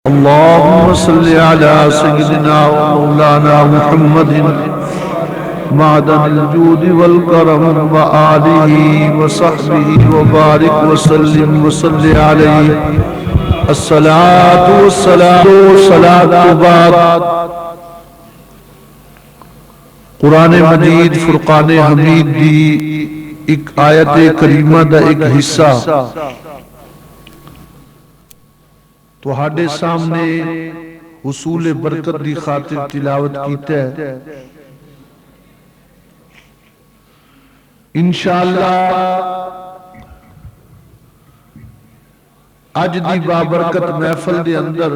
اللهم صل على سيدنا ومولانا محمد معدن الجود والكرم وآله وصحبه وبارك وسلم وصل عليه الصلاة والسلام بعد قرآن مجید فرقان حمید دی ایک آیت کریمہ دا ایک حصہ تہاڈے سامنے حصول برکت دی خاطر تلاوت کیتا ہے۔ انشاءاللہ اج دی بابرکت محفل دے اندر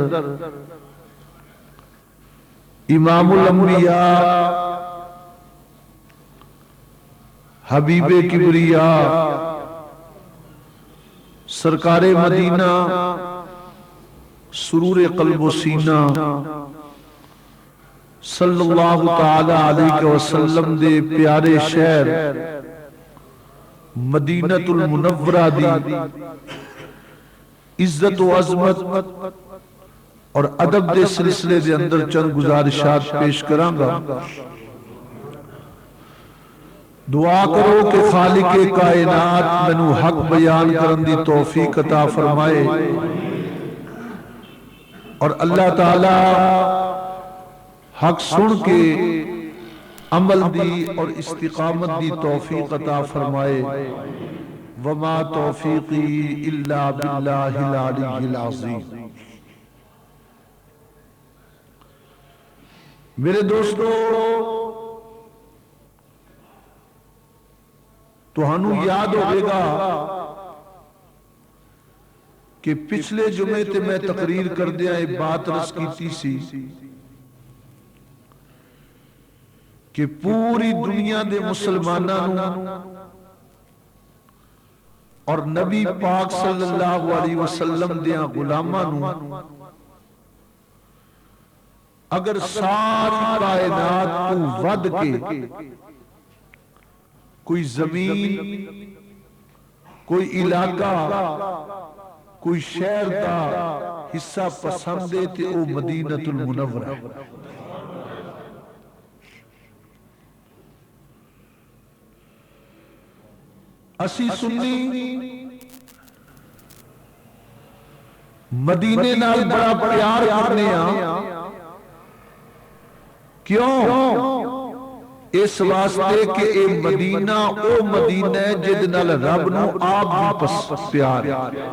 امام الانبیاء حبیب کبریا سرکار مدینہ سرور قلب و سینہ صلی اللہ تعالی علیہ وسلم دے پیارے شہر مدینہ المنورہ دی عزت و عظمت اور ادب دے سلسلے دے اندر چند گزارشات پیش کراں گا۔ دعا کرو کہ خالق کائنات مینوں حق بیان کرن دی توفیق عطا فرمائے اور اللہ تعالی حق سن کے عمل دی اور استقامت دی توفیق عطا فرمائے۔ وما توفیقی الا باللہ العلی العظیم۔ میرے دوستو، تہانوں یاد ہوئے گا کہ پچھلے جمعے تے میں تقریر کر دیا ایک بات رس کیتی سی کہ پوری دنیا دے مسلمانوں اور نبی پاک صلی اللہ علیہ وسلم دیاں غلامانوں اگر ساری کائنات کو ود کے کوئی زمین، کوئی علاقہ، کوئی شہر کا حصہ پسند ہے تے او مدینہ المنورہ۔ اسی سنی مدینے نال بڑا پیار کرنے ہاں، کیوں؟ اس واسطے کہ اے مدینہ او مدینہ ہے جد نال رب نو آپ بھی پس پیار ہے۔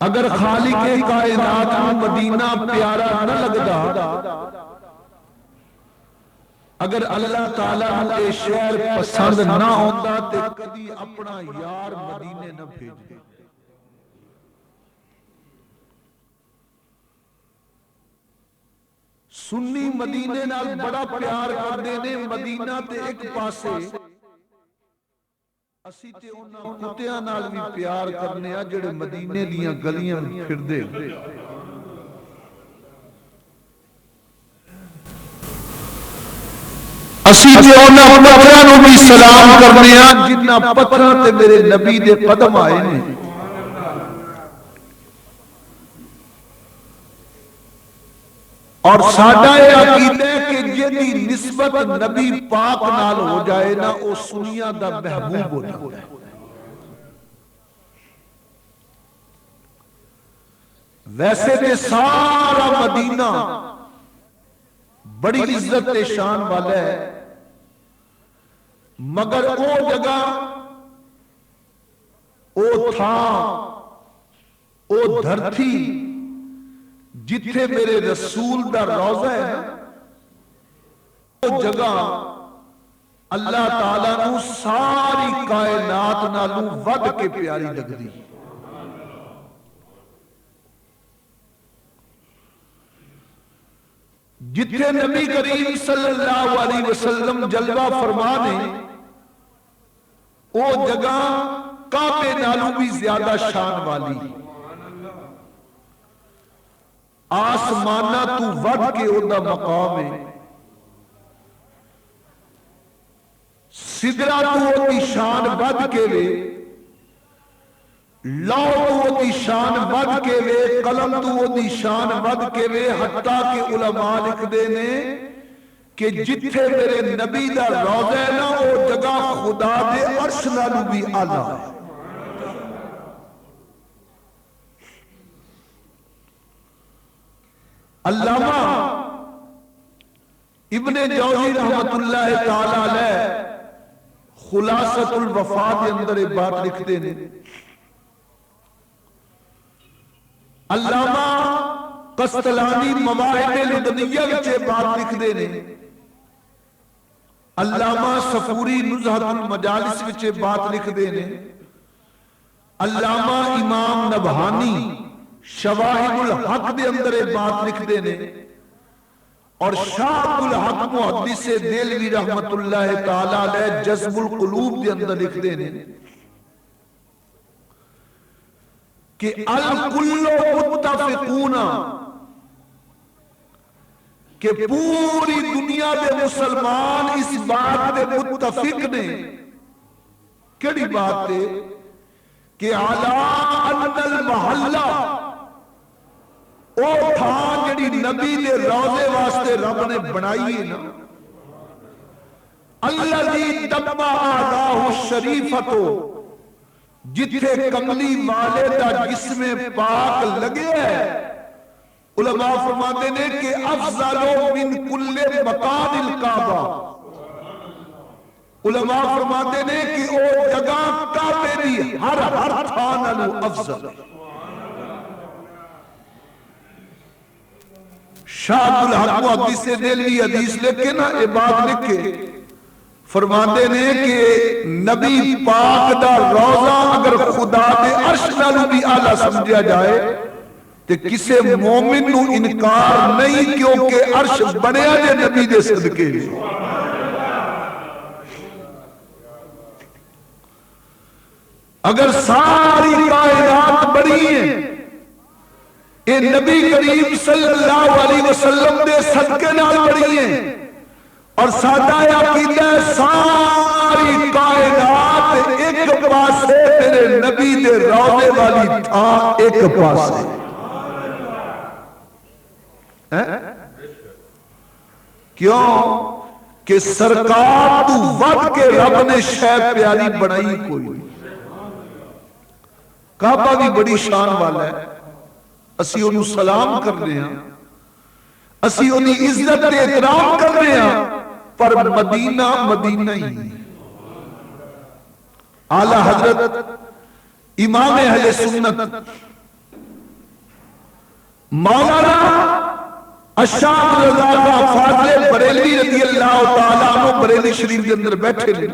اگر خالق کائنات کو مدینہ پیارا نہ لگدا، اگر اللہ تعالیٰ کے شہر پسند نہ ہوتا تے کدی اپنا یار مدینے نہ بھیجے۔ سنی مدینے نال بڑا پیار کردے نے، مدینہ تے ایک پاسے اسی تے انہاں کتیاں نال بھی پیار کرنے آ جڑے مدینے دیاں گلیاں پھر دے۔ اسی تے انہاں پتھراں نو بھی سلام کرنے آ جنہاں پتھراں تے میرے نبی دے قدم آئے نے۔ اور ساڈا یہ عقیدہ ہے کہ جدی نسبت نبی پاک نال ہو جائے نا او سنیا دا محبوب ہو جاتا ہے۔ ویسے تے سارا مدینہ بڑی عزت شان والا ہے، مگر او جگہ، او تھا، او دھرتی جتھے میرے رسول دا روضہ ہے، وہ جگہ اللہ تعالیٰ نو ساری کائنات نالو ود کے پیاری لگ دی۔ جتھے نبی کریم صلی اللہ علیہ وسلم جلوہ فرمانے، وہ جگہ کعبے نالو بھی زیادہ شان والی۔ آسمانہ تو ود کے اندہ مقام ہے، سدرہ تو اندی شان ود کے لے، لو تو دی شان ود کے وے، قلم تو دی شان ود کے وے، حتیٰ کہ علماء لکھ دے نے کہ جتھے میرے نبی دا روضہ ہے نا وہ جگہ خدا دے عرش نالوں بھی آلہ ہے۔ علامہ ابن جوزی رحمت اللہ تعالی علیہ خلاصۃ الوفا کے اندر ایک بات لکھتے ہیں۔ علامہ قسطلانی مواہب لدنیہ وچ بات لکھتے ہیں۔ علامہ صفوری نزہۃ المجالس وچ بات لکھتے ہیں۔ علامہ امام نبہانی شواہد الحق دے اندر ایک بات لکھتے ہیں، اور شاہ الحق محدث دہلوی رحمت اللہ تعالی علیہ جذب القلوب دے اندر لکھتے ہیں کہ الکل متفقون، کہ پوری دنیا دے مسلمان اس بات دے متفق نے، کیڑی بات ہے کہ علی ان المحلہ او تھان جڑی نبی دے روضے واسطے رب نے بنائی ہے نا، الذی تبع اعلیٰ الشریفتو، جتھے کملی والے دا جسم پاک لگے ہے، علماء فرماتے نے کہ افضل من کل مکان الکعبہ، علماء فرماتے نے کہ او جگہ کعبے دی ہر تھان نالوں افضل ہے۔ شاہ الحق محدث دہلوی حدیث لکھے نا، یہ بات لکھے فرماتے نے کہ نبی پاک دا روضہ اگر خدا دے عرش نالوں بھی اعلیٰ سمجھا جائے تو کسے مومن نو انکار نہیں، کیونکہ عرش بنیا جے نبی دے صدقے۔ اگر ساری کائنات بڑی ہیں اے نبی کریم صلی اللہ علیہ وسلم دے صدقے نال بڑی ہیں، اور سادہ عقیدہ ساری کائنات ایک پاسے میرے نبی دے روضے والی تھا ایک پاسے۔ کیوں کہ سرکار تو ود کے رب نے شے پیاری بنائی کوئی نہیں۔ کعبہ بھی بڑی شان والا ہے، اسی انہوں سلام کر رہے ہیں، اسی انہی عزت احترام کر رہے ہیں، پر مدینہ مدینہ ہی اعلیٰ حضرت امام اہل سنت مولانا اشاق رضا فاضل بریلی رضی اللہ تعالیٰ عنہ بریلی شریف کے اندر بیٹھے لیں،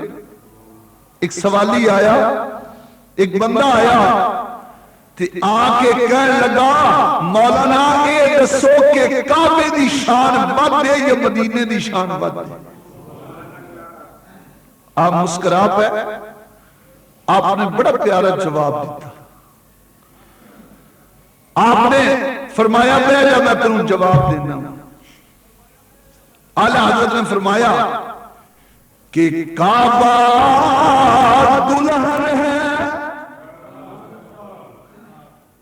ایک سوالی آیا، ایک بندہ آیا تے آکے کہنے لگا مولانا اے دسو کہ کعبے دی شان بد ہے یا مدینے دی شان بد ہے؟ آپ مسکرا پہ آپ نے بڑا پیارا جواب دیتا، آپ نے فرمایا پہلے میں تنوں جواب دینا۔ اعلیٰ حضرت نے فرمایا کہ کعبہ دلہن ہے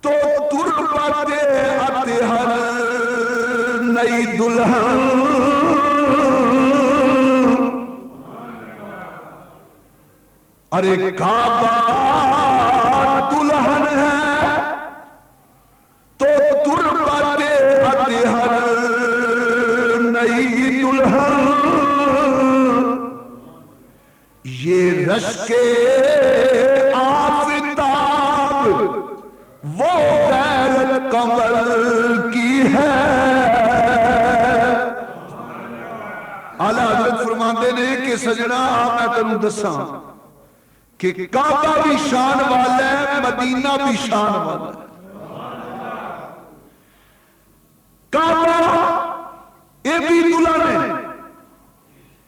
تو تربت اطہر نئی دلہن، ارے کعبہ دلہن ہے تو تربت اطہر نئی دلہن، یہ رشک آفتاب وہ غیرت قمر کی ہے۔ اعلیٰ حضرت فرماتے نے کہ سجنہ میں تنوں دساں کہ کعبہ بھی شان والا ہے، مدینہ بھی شان والا ہے۔ کعبہ یہ بھی دلہن ہے،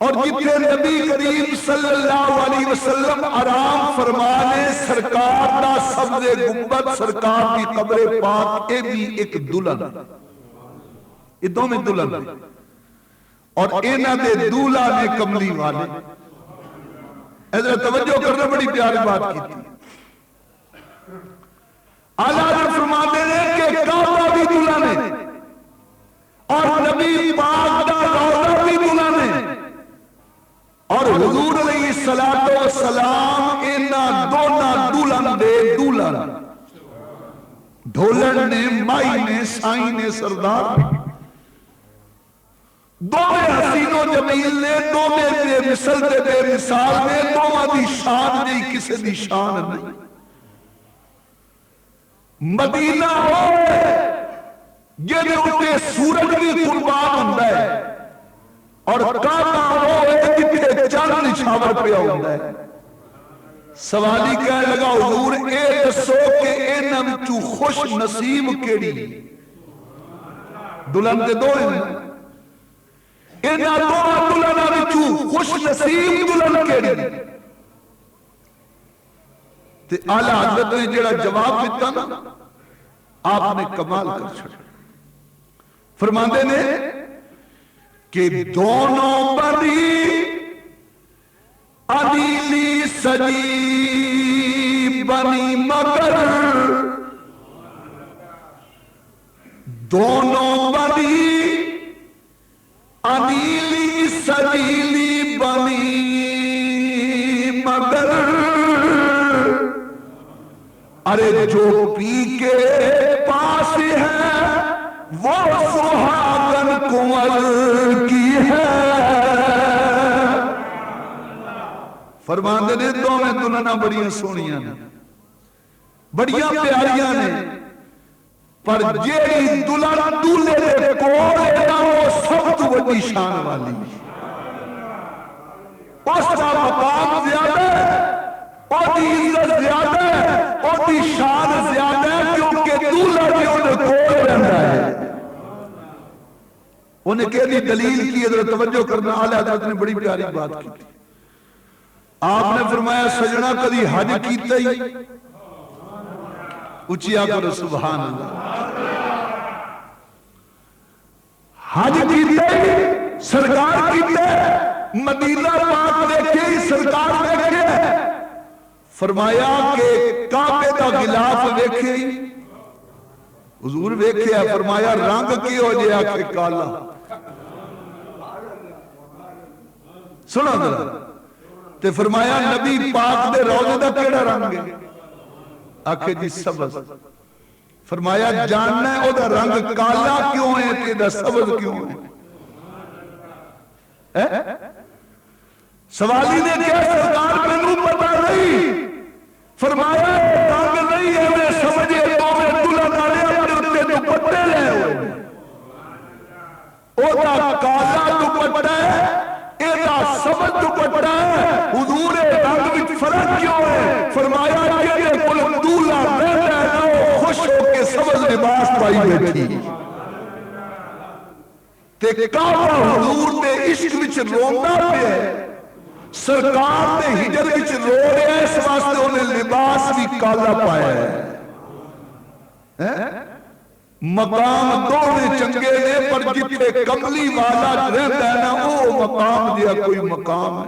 اور جتنے نبی کریم صلی اللہ علیہ وسلم آرام فرمانے سرکار دا سبز گنبد سرکار کی قبر پاک، یہ بھی ایک دلہن، یہ دو میں دلہن ہے، اور اینا دے دولہ نے کملی والے۔ حضرت توجہ کرنا بڑی پیاری بات کی تھی۔ سلام اینا دونا دولن دے دولن ڈھولن نے مائی نے سائی نے سردار دو میں حسین و جمیل نے دو میں بے مثل دے بے مثال نے دو میں دی شان نہیں کسی دی شان نہیں مدینہ ہوئے یہ دے اٹھے سورج بھی قربان ہوندہ ہے اور کانا ہوئے جتنے چاند نشاور پہ ہوندہ ہے سوالی کہہ لگا حضور اے دسو کہ اے نمچو خوش نصیب کیڑی دلہن دے دو ہیں اے نا دو دلہن نمچو خوش نصیب دلہن کیڑی تے اعلیٰ حضرت نے جڑا جواب دیتا نا آپ نے کمال کر چھڑا فرماندے نے کہ دونوں بڑی عدیلی سجی بنی مگر دونوں بڑی عدیلی سجیلی بنی مگر ارے جو پی کے پاس ہے وہ سہاگن کنول کی ہے فرماندے نے دو میں دلہناں بڑیاں سونیاں نے بڑیاں پیاریاں نے پر جیڑی دلہن دولے دے کوڑے نا وہ سب تو بڑی شان والی اس کا مقام زیادہ ہے اور دی عزت زیادہ ہے اور دی شان زیادہ ہے کیونکہ دولہ بھی انہیں کوڑ رہتا ہے انہیں کہنی دلیل کی حضرت توجہ کرنا اعلیٰ حضرت نے بڑی پیاری بات کی تھی آپ نے فرمایا سجنہ کدی حج کیتا ہی اچھیا کرو سبحان اللہ حج کیتا ہی سرکار کیتا ہے مدینہ پاک دیکھے ہی سرکار دیکھے فرمایا کہ کعبے کا غلاف دیکھے ہی حضور دیکھے فرمایا رنگ کی ہو جائے آنکھیں کالا سنا ذرا تے فرمایا نبی پاک دے روضے دا کیڑا رنگ ہے آنکھیں جی سبز فرمایا جاننا ہے او دا رنگ کالا کیوں ہے تے دا سبز کیوں ہے سوالی نے کیا سرکار میں نو پتا نہیں فرمایا رنگ نہیں ہے میں سمجھے تو میں دلہ نارے اپنے اتنے دوپٹے لے ہوئے او دا کالا دوپٹا ہے اے دا سبز دوپٹا ہے حضور رنگ وچ فرق کیوں ہے فرمایا کہ کل دولہ رہتا ہے نا خوش ہو کے سبز لباس پائی بیٹھی تے کعبہ حضور دے عشق وچ روندا پیا ہے سرکار نے ہجر وچ رو رہے ہیں اس واسطے انہیں لباس بھی کالا پایا ہے مقام دونے چنگے نے پر جتے کملی والا رہتا ہے نا وہ مقام دیا کوئی مقام ہے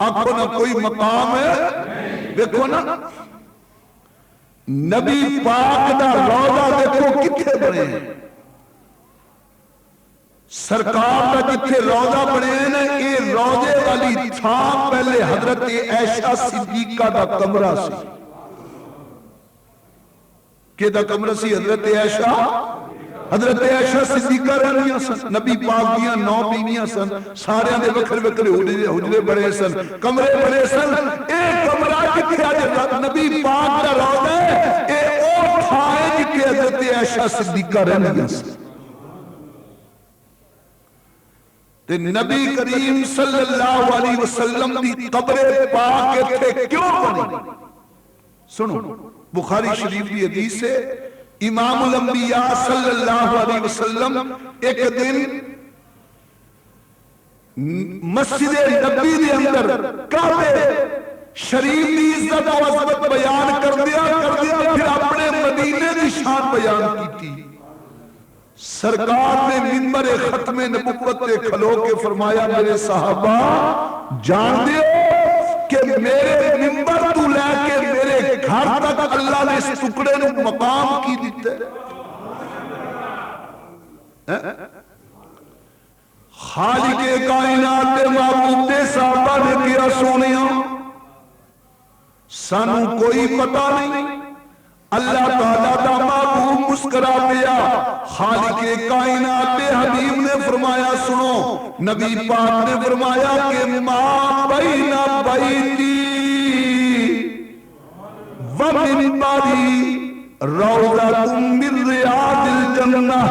آنکھوں نا کوئی مقام ہے دیکھو نا نبی پاک دا روضہ دیکھو کتنے بڑے ہیں سرکار کا جتھے روضہ بنے نا یہ روضے والی تھا پہلے حضرت عائشہ صدیقہ دا کمرہ سی کہ دا کمرہ سی حضرت عائشہ صدیقہ رہنیاں سن نبی پاک دیاں 9 بیویاں سن سارے دے وکھرے وکھرے حجرے بڑے سن کمرے بڑے سن ایک کمرہ جتھے حضرت نبی پاک دا روضہ ہے اے او تھا ہے جتھے حضرت عائشہ صدیقہ رہنیاں سن تے نبی کریم صلی اللہ علیہ وسلم دی قبر پاک تھے کیوں بنی سنو بخاری شریف دی حدیث ہے امام الانبیاء صلی اللہ علیہ وسلم ایک دن مسجد نبی دے اندر کعبے شریف دی عزت و عظمت بیان کر دیا پھر اپنے مدینے دی شان بیان کی تھی سرکار نے منبر ختم نبوت پہ کھلو کے فرمایا میرے صحابہ جان دیو کہ میرے منبر تو لے کے میرے گھر تک اللہ نے اس ٹکڑے نو مقام کی دیتے خالق کائنات دے معبود دے صحابہ نے کیا سونیاں سانو کوئی پتہ نہیں۔ اللہ تعالیٰ دا محبوب مسکرا پیا، خالق کائنات حبیب نے فرمایا سنو، نبی پاک نے فرمایا کہ ما بین بیتی ومنبری روضۃ من ریاض الجنہ،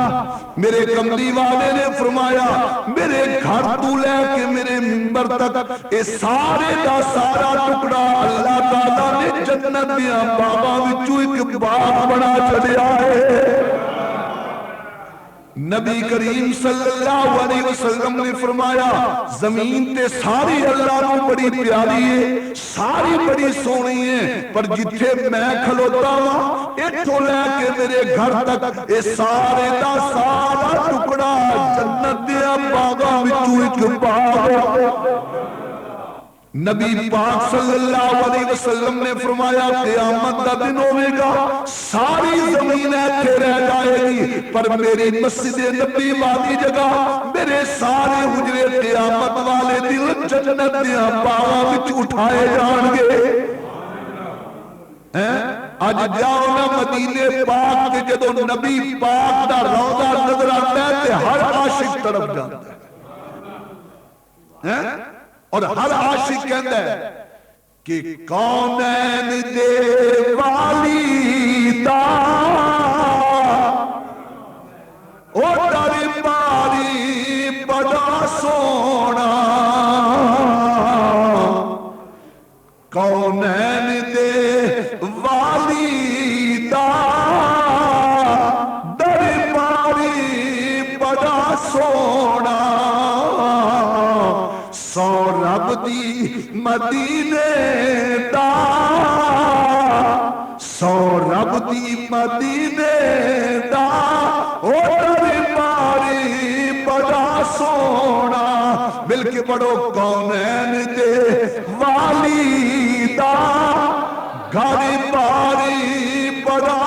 میرے کملی والے نے فرمایا میرے گھر تو لے کے میرے منبر تک اے سارے دا سارا ٹکڑا اللہ تعالیٰ نے جنت دیاں باغاں وچوں ایک باغ بنا چھڈیا ہے۔ نبی کریم صلی اللہ علیہ وسلم نے فرمایا زمین تے ساری اللہ نو بڑی پیاری ہے، ساری بڑی سونی ہے، پر جتھے میں کھلوتا ہوں ایتھوں لے کے میرے گھر تک اے سارے دا سارا ٹکڑا جنت دے باغاں وچوں ایک باغ۔ نبی پاک صلی اللہ علیہ وسلم نے فرمایا قیامت دا دن ہوئے گا، ساری زمین ایتھے رہ جائے گی، پر میری مسجد نبی والی جگہ میرے سارے حجرے قیامت والے دل جنت دیاں باغاں وچ اٹھائے جان گے۔ اج جاؤ نا مدینے پاک تے جدوں نبی پاک دا روضہ نظر آتا ہے تے ہر عاشق طرف جاتا ہے، اور ہر عاشق کہتا ہے کہ کونین دے والی دا او درباری بڑا سونا، کونین دے والی دا درباری بڑا سونا، سو رب دی مدینے دا، سو رب دی مدینے دا او درباری بڑا سونا، مل کے پڑھو کونین دے والی دا گھر باری بڑا،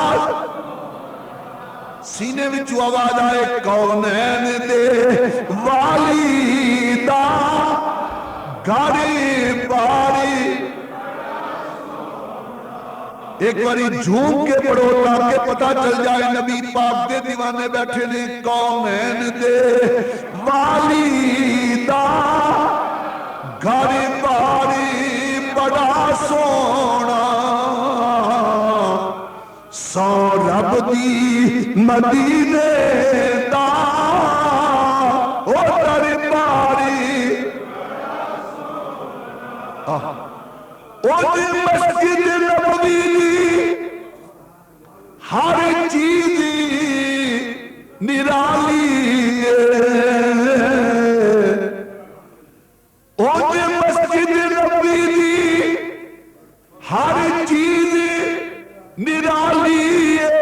سینے وچ آواز آئے کونین دے والی دا گھر باری، ایک باری جھوم کے پڑھو تاکہ پتہ چل جائے نبی پاک دے دیوانے بیٹھے نے، کونین دے والی دا گھر باری بڑا سونا، سو رب دی مدینے دا او درباری، او دی مسجد نبوی ہر چیز نرالی ہے، او دی مسجد نبوی ہر چیز نرالی ہے،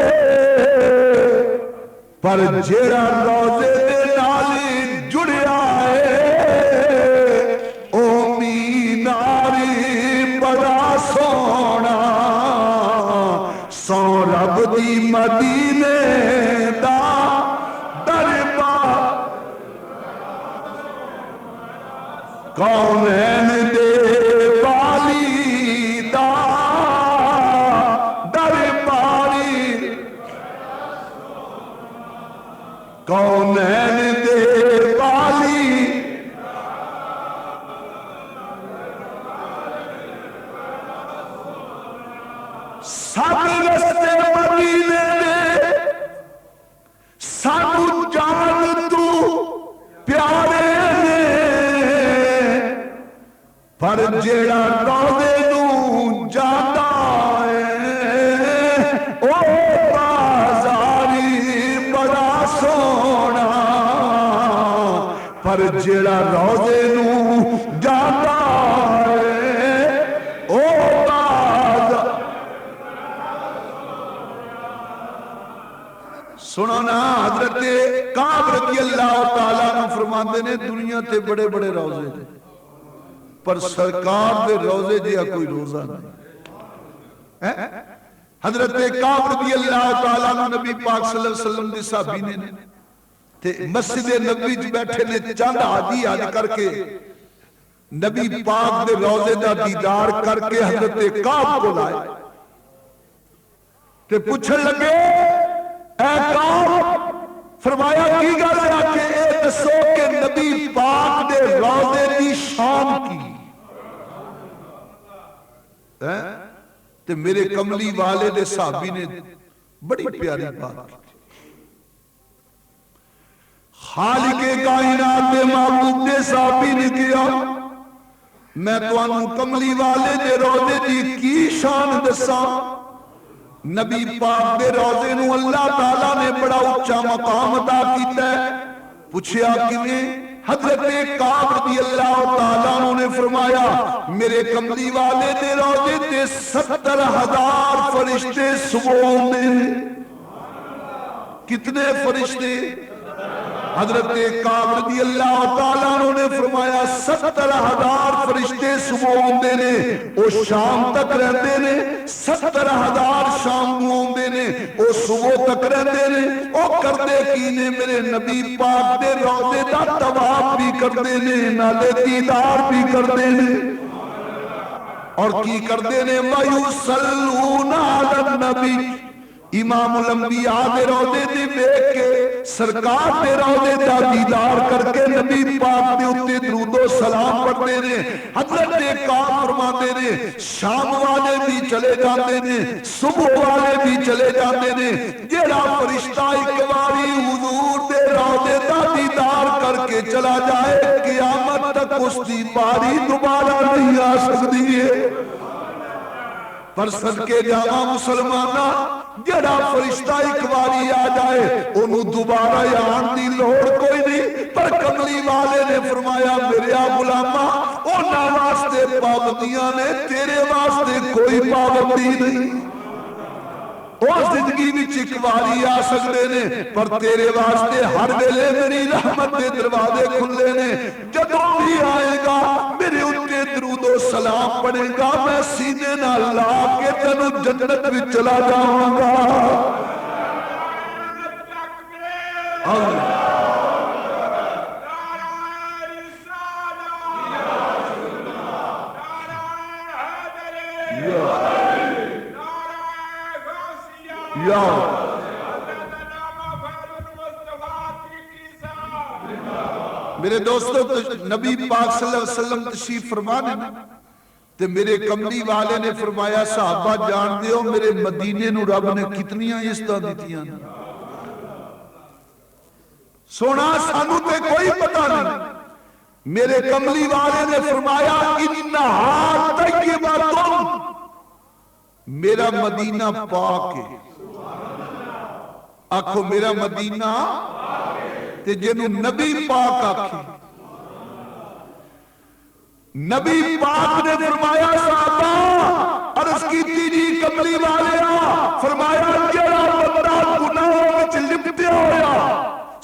پر جیڑا روزے دے نال جڑیا ہے او میناری بڑا سونا، سو رب دی مدینے دا دربار، کونین دے والی دا درباری، کونین دے والی سب رستے مدینے دے سانو جان تو پیارے نے، پر جیڑا روضے نو جاتا ہے او بازاری بڑا سونا، پر جیڑا روضے نو جاتا ہے او سنو نا، حضرت کعب رضی اللہ تعالیٰ عنہ فرماندے نے دنیا تے بڑے بڑے روزے تھے، پر سرکار دے روزے جیا کوئی روزہ نہیں۔ حضرت کعب رضی اللہ تعالیٰ عنہ نبی پاک صلی اللہ علیہ وسلم دی صحابی نے تے مسجد نبوی جو بیٹھے نے چاند حاجی حج کر کے نبی پاک دے روضے دا دیدار کر کے حضرت کعب کو لائے تے پوچھن لگے اے کعب فرمایا کی گل ہے کہ اے دسو کہ نبی پاک دے روضے دی شان کی تے میرے کملی والے دے صحابی نے بڑی پیاری بات کی خالق کائنات دے محبوب دے صحابی نے کیا میں تانوں کملی والے دے روضے دی کی شان دساں نبی پاک دے روضے نو اللہ تعالیٰ نے بڑا اونچا مقام عطا کیتا ہے پوچھیا کیویں حضرت کعب رضی اللہ تعالیٰ نے فرمایا میرے کملی والے دے روضے تے 70,000 فرشتے سبحان کتنے فرشتے حضرت کعب رضی اللہ تعالیٰ نے فرمایا 70,000 فرشتے صبح ہوندے نے او شام تک رہندے نے 70,000 شام کو ہوندے نے او صبح تک رہندے نے او کردے کی نے میرے نبی پاک دے روضے دا طواف بھی کردے نے نالے دیدار بھی کردے نے اور کی کردے نے وَيُصَلُّونَ عَلَى النَّبِيِّ امام الانبیاء دے روضے دی دیکھ کے سرکار دے روضے دا دیدار کر کے نبی پاک دے اتے درود و سلام پڑھتے نے حضرت کعب فرماتے نے شام والے بھی چلے جاتے نے صبح والے بھی چلے جاتے نے جیڑا فرشتہ ایک باری حضور دے روضے دا دیدار کر کے چلا جائے قیامت تک اس دی باری دوبارہ نہیں آ سکتی ہے پر صدقے جاواں مسلمانہ جڑا فرشتہ ایک باری آ جائے انہوں دوبارہ آن دی لوڑ کوئی نہیں پر کملی والے نے فرمایا میرے غلامہ انہاں واسطے پابندیاں نے تیرے واسطے کوئی پابندی نہیں وہ زندگی وچ ایک باری آ سکتے نے پر تیرے واسطے ہر ویلے میری رحمت دے دروازے کھلے نے جدوں بھی آئے گا میرے اتے درود و سلام پڑھے گا میں سینے نہ لا کے تینوں جنت وچ چلا جاؤں گا اللہ میرے دوستو نبی پاک صلی اللہ علیہ وسلم تشریف فرمانے تے میرے کملی والے نے فرمایا صحابہ جان دیو میرے مدینے نو رب نے کتنیاں عزتاں دتیاں سونا سانو تے کوئی پتہ نہیں میرے کملی والے نے فرمایا انہا طیبۃ میرا مدینہ پاک ہے آکھو میرا مدینہ تے جنو نبی پاک آکھے نبی پاک نے فرمایا صحابہ عرض کی تیجی کملی والے فرمایا جڑا بندہ گناہوں وچ لپٹیا ہویا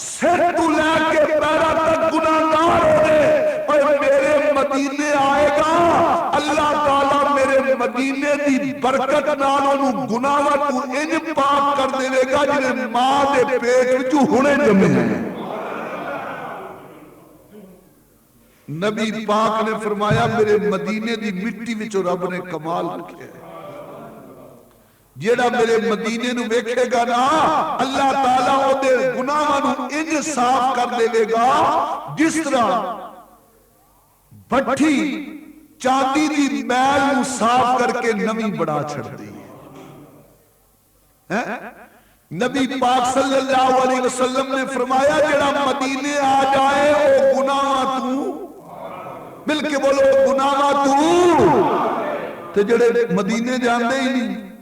سر تو لے کے پیرا تک گناہگار ہوئے اور میرے مدینے آئے گا اللہ تعالیٰ میرے مدینے دی برکت نالوں گناہوں تو انج پاک کر دے گا جنہیں ماں دے پیٹ جو ہونے جمع ہیں نبی پاک نے فرمایا میرے مدینے دی مٹی وچ رب نے کمال رکھے جیڑا میرے مدینے نو ویکھے گا نا اللہ تعالیٰ او دے گناہاں نو انج صاف کر دے گا جس طرح بٹھی چاندی دی میل نو صاف کر کے نمی بڑا چھڑ دی نبی پاک صلی اللہ علیہ وسلم نے فرمایا جیڑا مدینے آ جائے او گناہاں تو مل کے بولو گناہاں تو جڑے مدینے جاندے ہی نہیں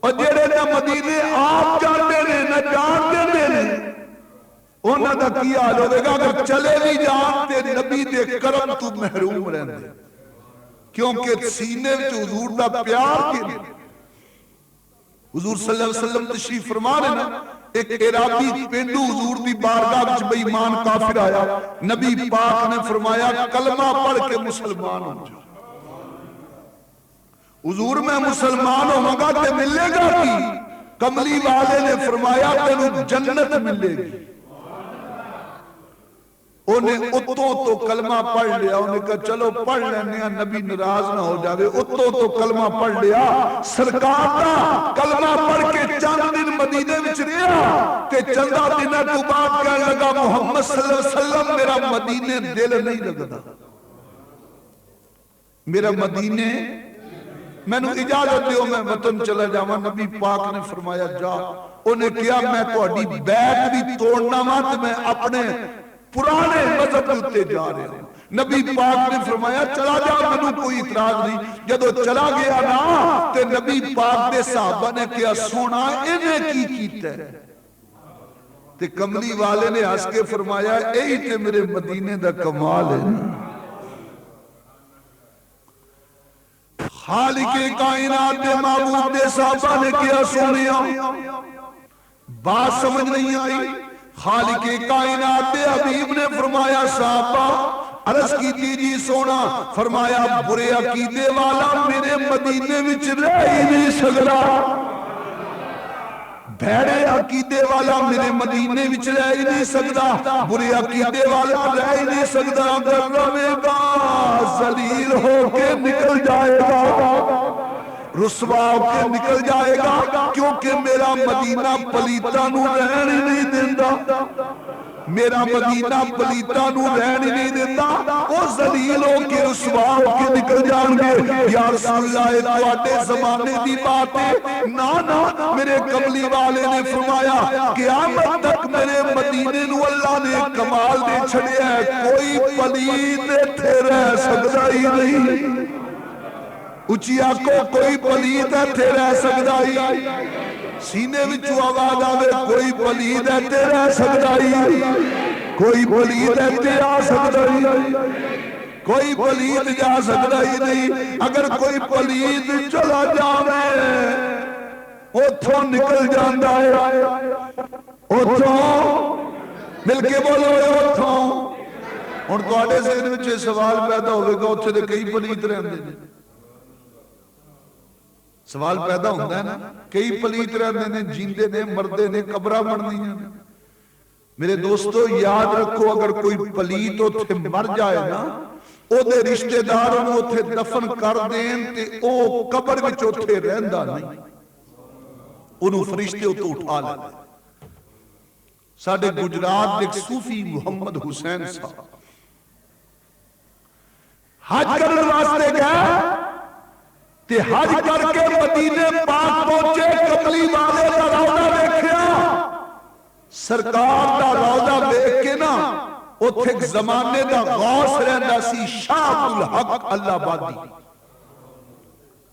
اور جڑے نہ مدینے آپ جاندے نے نہ جاندے نے انہاں دا کی حال ہوئے گا اگر چلے بھی جانتے نبی دے کرم تو محروم رہندے کیونکہ سینے وچ حضور دا پیار کے حضور صلی اللہ علیہ وسلم تشریف فرما رہے نا ایک عراقی پینڈو حضور دی بارگاہ وچ بے ایمان کافر آیا نبی پاک نے فرمایا کلمہ پڑھ کے مسلمان ہو جاؤ حضور میں مسلمان ہوں گا تے ملے گا کی کملی والے نے فرمایا تینوں جنت ملے گی انہیں اتوں تو کلمہ پڑھ لیا، انہیں کہا چلو پڑھ لینے ہیں نبی ناراض نہ ہو جاوے، اتوں تو کلمہ پڑھ لیا۔ سرکار دا کلمہ پڑھ کے چند دن مدینے وچ رہا تے چندہ دنہ تو بعد کہنے لگا محمد صلی اللہ علیہ وسلم میرا مدینے دل نہیں لگتا، میرا مدینے میں نے اجازت دیو میں وطن چلا جاواں۔ نبی پاک نے فرمایا جا۔ انہیں کیا میں تہاڈی بیعت بھی توڑنا وا تے میں اپنے پرانے مذہب اتے جا رہے ہیں۔ نبی پاک نے فرمایا چلا جا، مجھے کوئی اعتراض نہیں۔ جدو چلا گیا نا تے نبی پاک دے صحابہ نے کیا سونا انہیں کی کیتا ہے تے کملی والے نے ہنس کے فرمایا یہی تے میرے مدینے دا کمال ہے۔ خالق کائنات دے معبود دے صحابہ نے کیا سونیا بات سمجھ نہیں آئی۔ خالق کائنات دے حبیب نے فرمایا صحابہ عرض کی جی سونا، فرمایا برے عقیدے والا میرے مدینے وچ رہ ہی نہیں سکدا، بھیڑے عقیدے والا میرے مدینے وچ رہ ہی نہیں سکدا، برے عقیدے والا رہ ہی نہیں سکدا، اگر رہے گا ذلیل ہو کے نکل جائے گا، رسوا ہو کے نکل جائے گا، کیونکہ میرا مدینہ پلیتاں نو رہن ہی نہیں دیندا، میرا مدینہ پلیتاں نو رہن ہی نہیں دیندا، وہ ذلیل ہو کے رسوا ہو کے نکل جائیں گے۔ یا رسول اللہ تواڈے زمانے دی بات ہے نا نا، میرے کملی والے نے فرمایا قیامت تک میرے مدینے نو اللہ نے کمال دے چھڑیا ہے، کوئی پلیت ایتھے رہ سکدا ہی نہیں، اچھی آنکھوں کوئی پلید ایتھے رہ سکدا ہی، سینے وچوں آواز آوے کوئی پلید ایتھے رہ سکدا ہی، کوئی پلید ایتھے آ سکدا ہی، کوئی پلید جا سکدا ہی نہیں۔ اگر کوئی پلید چلا جاوے اتھوں نکل جاندا ہے، اتھوں مل کے بولو اتھوں۔ ہن تواڈے ذہن وچ سوال پیدا ہوے گا اتھے تے کئی پلید رہندے نے، سوال پیدا ہوتا ہے نا، کئی پلیت رہنے نے، جیندے نے، مردے نے، قبرہ بڑھنیاں نے۔ میرے دوستو یاد رکھو اگر کوئی پلیت اتھے مر جائے نا، او دے رشتہ داروں اتھے دفن کر دیں تے او قبر وچ اتھے رہندا نہیں، انہوں فرشتے اتھے اٹھا لیں۔ ساڑھے گجرات ایک صوفی محمد حسین صاحب حج کرنے واسطے گئے تے حج کر کے مدینے پاک پہنچے، کملی والے دا روضہ دیکھیا، سرکار دا روضہ دیکھ کے نا اتھے ایک زمانے دا غوث رہندا سی شاہ عبدالحق اللہ آبادی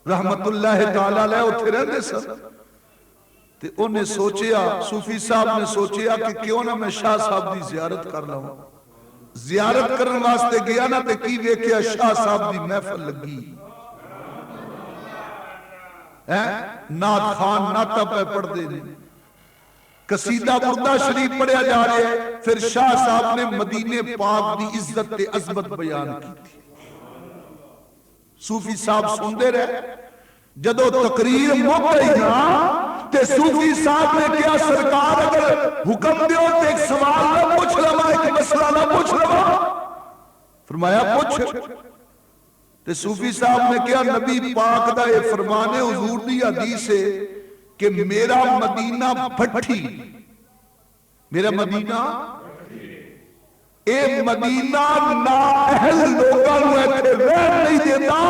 رحمت اللہ تعالیٰ علیہ اتھے رہندے سر، تے انہیں سوچیا، صوفی صاحب نے سوچیا کہ کیوں نہ میں شاہ صاحب دی زیارت کر لوں۔ زیارت کرن واسطے گیا نا تے کی ویکھیا شاہ صاحب دی محفل لگی، نعت خان نعتہ پہ پڑھ دے دیں، قصیدہ بردہ شریف پڑھیا جا رہے ہیں، پھر شاہ صاحب نے مدینے پاک دی عزت تے عظمت بیان کی تھی۔ صوفی صاحب سندے رہے، جدو تقریر مک گئی نا تے صوفی صاحب نے کیا سرکار اگر حکم دیو تے ایک سوال نہ پوچھ لما، ایک مسئلہ نہ پوچھ لما، فرمایا پوچھ۔ تے صوفی صاحب نے کیا نبی پاک دا اے فرمانے حضور دی حدیث ہے کہ میرا مدینہ بھٹی، میرا مدینہ اے مدینہ نااہل لوگاں نو ایتھے رہن نہیں دیتا،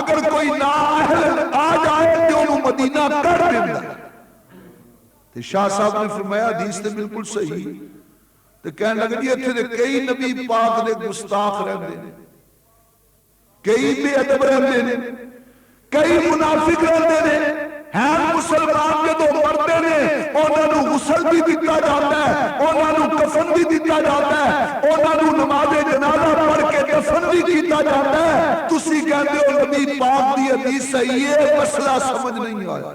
اگر کوئی نااہل آ جائے تو انہوں مدینہ کر دیتا۔ تے شاہ صاحب نے فرمایا حدیث تے بالکل صحیح، تے کہنے لگے جی ایتھے دے کئی نبی پاک دے گستاخ رہندے نے، کئی بے ادب رہندے نے، کئی منافق رہندے نے، ہیں مسلمان جدو مرتے نے انہاں نو غسل بھی دتا جاتا ہے، انہاں نو کفن بھی دتا جاتا ہے، انہاں نو نماز جنازہ پڑھ کے دفن بھی کیتا جاتا ہے، تسی کہندے ہو نبی پاک دی حدیث صحیح ہے، مسئلہ سمجھ نہیں آیا۔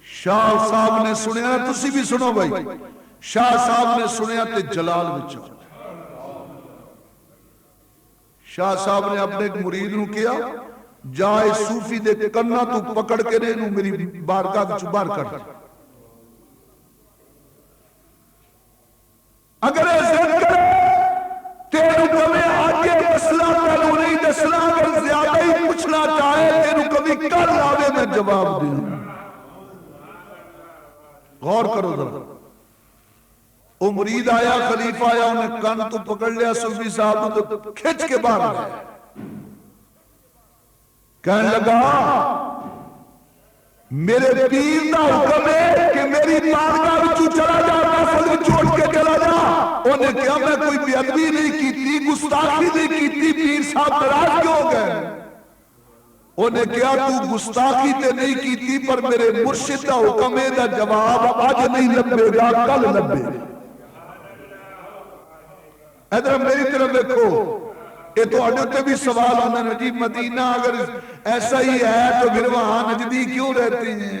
شاہ صاحب نے سنیا، تسی بھی سنو بھائی، شاہ صاحب نے سنیا تے جلال وچ شاہ صاحب نے اپنے ایک مرید نو کیا جائے صوفی دے کنہ تو پکڑ کے رہنو میری بارگاہ چو باہر کر اگر عزت کرے تیرو کبھی آگے مسئلہ تینو نہیں دسنا، اگر زیادہ ہی پوچھنا چاہے تیرو کبھی کر لاوے میں جواب دوں۔ غور کرو ذرا، وہ مرید آیا، خلیفہ آیا، انہیں کان تو پکڑ لیا، صوفی صاحب تو کھچ کے باہر آیا، کہنے لگا میرے پیر دا حکم ہے کہ میری بارگاہ وچوں چلا جا، محفل وچوں اٹھ کے چلا جا۔ انہیں کہا میں کوئی بے ادبی نہیں کیتی، گستاخی نہیں کیتی، پیر صاحب ناراض کیوں ہو گئے؟ انہیں کہا تو گستاخی تے نہیں کیتی پر میرے مرشد دا حکم ہے، دا جواب آج نہیں لبے گا، کل لبے گا۔ ادھر میری طرف دیکھو، یہ تو اڈتے بھی سوال ہونا ہے جی مدینہ اگر ایسا ہی ہے تو پھر وہاں نجدی کیوں رہتے ہیں؟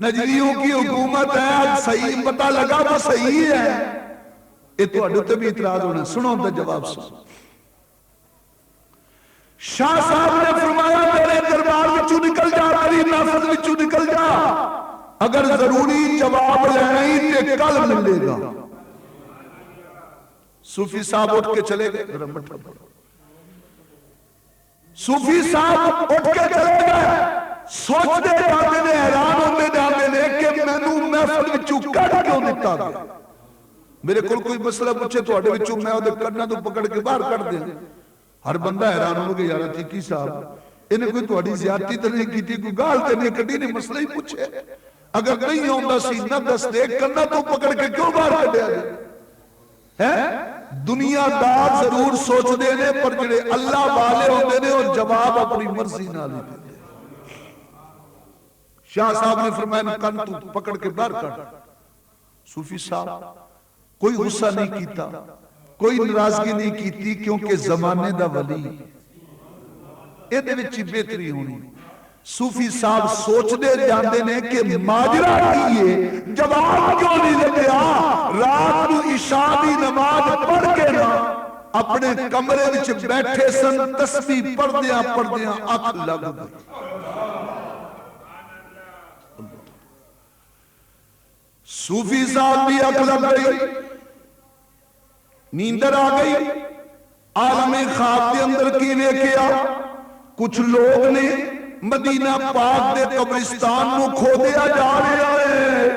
نجدیوں کی حکومت ہے، صحیح پتہ لگا وہ صحیح ہے، یہ تو اڈتے بھی اعتراض ہونا ہے۔ سنو تو جواب سنو۔ شاہ صاحب نے فرمایا میرے دربار وچوں نکل جا، میری نافذ وچوں نکل جا، اگر ضروری جواب لینی تے کل ملے گا۔ صوفی صاحب اٹھ کے چلے گئے، صوفی صاحب اٹھ کے چلے گئے، سوچ دے جاتے نے، حیران ہوتے جاتے نے کہ میں نو محفل وچوں کٹ کیوں دیتا گیا؟ میرے کل کوئی مسئلہ پوچھے تو اڈے وچوں میں اودے کرنا تو پکڑ کے باہر کر دیں۔ ہر بندہ حیران ہو گیا، یار چیکی صاحب انہیں کوئی تہاڈی زیادتی تے نہیں کیتی، کوئی گال تے نہیں کڈی، نے مسئلہ ہی پوچھے، اگر نہیں ہوندا سی نہ دس دے کرنا تو پکڑ کے کیوں باہر کڈیا ہے؟ دنیا دار ضرور سوچ دے نے پر جڑے اللہ والے ہوندے نے اور جواب اپنی مرضی نال ہی دیندے۔ شاہ صاحب نے فرمایا کن تو پکڑ کے باہر کر۔ صوفی صاحب کوئی غصہ نہیں کیتا، کوئی ناراضگی نہیں کیتی، کیونکہ زمانے دا ولی اے دے وچ بہتری ہونی۔ صوفی صاحب سوچ دے جاندے نے کہ ماجرا کیے، جواب کیوں نہیں لگیا؟ رات کو عشاء دی نماز پڑھ کے نا اپنے کمرے وچ بیٹھے سن، تسبیح پڑھدیاں پڑھدیاں اکھ لگ گئی۔ صوفی صاحب بھی اکھ لگ گئی، نیندر آ گئی، عالم خواب کے اندر کی ویکھیا کچھ لوگ نے مدینہ پاک دے قبرستان کو کھودیا جا رہا ہے،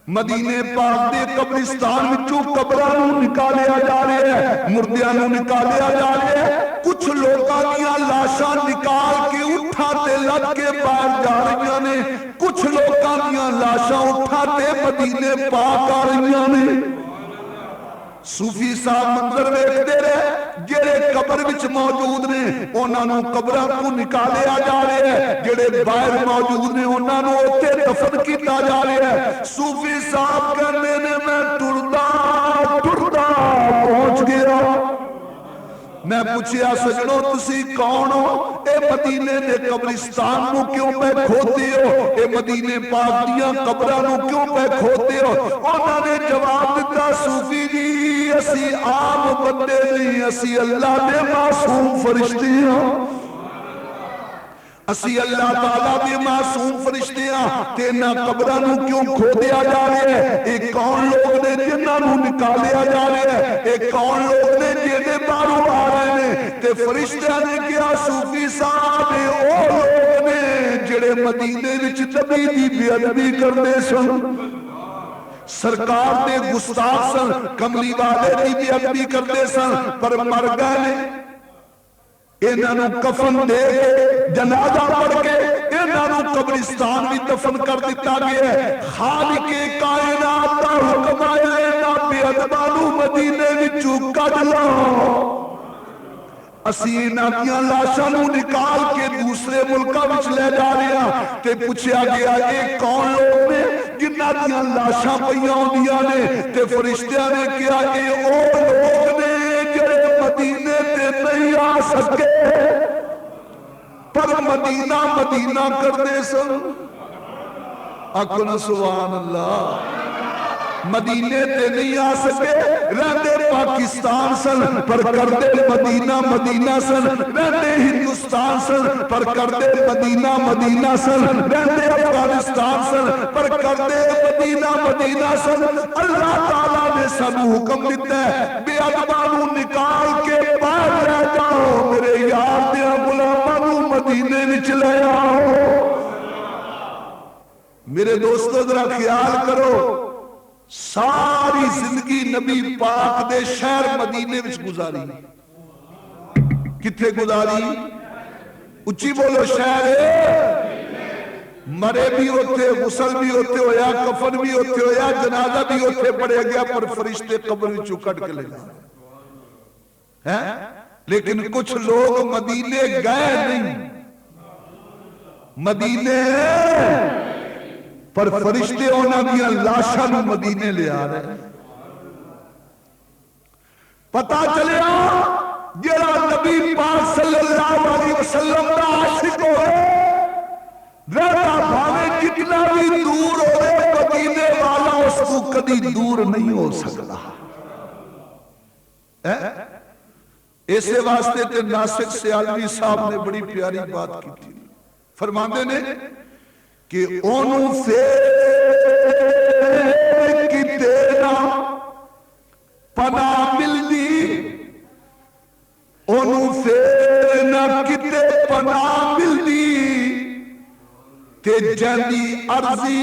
مدینے پاک دے قبرستان وچوں قبراں نوں نکالیا جا رہا ہے، مردیاں نوں نکالیا جا رہا ہے، کچھ لوکاں دیاں لاشاں نکال کے اٹھا تے لگ کے باہر جا رہی نے، کچھ لوکاں دیاں لاشاں اٹھا تے مدینے پاک آ رہی نے۔ صوفی صاحب منظر ویکھدے رہے، جڑے قبر وچ موجود نے انہاں نوں قبراں تو نکالیا جا رہا ہے، جڑے باہر موجود نے انہاں نوں اوتھے دفن کیتا جا رہا ہے۔ صوفی صاحب کہندے نے میں ٹردا ٹردا پہنچ گیا، میں پوچھیا سجنوں تسی کون ہو؟ اے مدینے دے قبرستان نو کیوں پہ کھوتے ہو؟ اے مدینے پاک دیاں قبراں نو کیوں پہ کھوتے ہو؟ انہاں نے جواب دیتا صوفی جی اسی عام بندے نہیں، اسی اللہ دے معصوم فرشتے ہیں، اسی اللہ تعالیٰ دے معصوم فرشتے ہیں، تینا قبراں نو کیوں کھودیا جا رہے ہیں؟ ایک کون لوگ نے جنہاں نو نکالیا جا رہے ہیں؟ ایک کون لوگ نے جنہیں باروں آ رہے ہیں؟ تے فرشتہ نے کیا صوفی صاحب او لوگ نے جڑے مدینے وچ نبی دی بے ادبی کرتے سن، سرکار دے گستاخ سن، کملی والے دی بے ادبی کرتے سن، پر مر گئے انہاں نوں کفن دے کے جنازہ پڑھ کے انہاں نوں قبرستان بھی دفن کر دیتا گیا ہے۔ خالق کائنات دا حکم آیا انہاں بے ادباں نوں مدینے وچوں کڈ لو، اسی انہاں دیاں لاشاں نوں نکال کے دوسرے ملکاں وچ لے جا رہے ہیں۔ تے پوچھیا گیا اے کون لوگ نے جنہاں دیاں لاشاں پئیاں ہوندیاں نے؟ تے فرشتیاں نے کہا اے او لوگ نے جڑے مدینے تے نہیں آ سکے پر مدینہ مدینہ کرتے سن۔ آکھنا سبحان اللہ، مدینے تے نہیں آ سکے، رہتے پاکستان سن پر کرتے مدینہ مدینہ سن، رہتے ہندوستان پاکستان سن پر کردے مدینہ مدینہ سن، رہندے افغانستان سن پر کردے مدینہ مدینہ سن۔ اللہ تعالیٰ نے سانو حکم دیتا ہے بے ادباں نوں نکال کے باہر لے جاؤ، میرے یار دیاں غلاماں نوں مدینے وچ لے آؤ۔ میرے دوستو ذرا خیال کرو، ساری زندگی نبی پاک دے شہر مدینے وچ گزاری، کتھے گزاری؟ اچھی بولو، شہر مرے بھی ہوتے، غسل بھی ہوتے ہویا، کفن بھی ہوتے ہویا، جنازہ بھی ہوتے پڑے گیا، پر فرشتے قبر وچوں کٹ کے لے جا۔ لیکن کچھ لوگ مدینے گئے نہیں، مدینے پر فرشتے ہونا دیا لاشاں نوں مدینے لے آ رہے۔ پتا چلیا جڑا نبی پاک صلی اللہ علیہ وسلم کا عاشق ہوئے، رہتا بھاوے کتنا بھی دور ہوئے، مدینے والا اس کو کبھی دور نہیں ہو سکتا۔ ایسے واسطے تے ناصر سیالوی صاحب نے بڑی پیاری بات کی تھی، فرماندے نے کہ اونوں فیر کی تیرا پناہ ملدی، اونوں فیر نہ کتے پناہ ملدی، تے جندی عرضی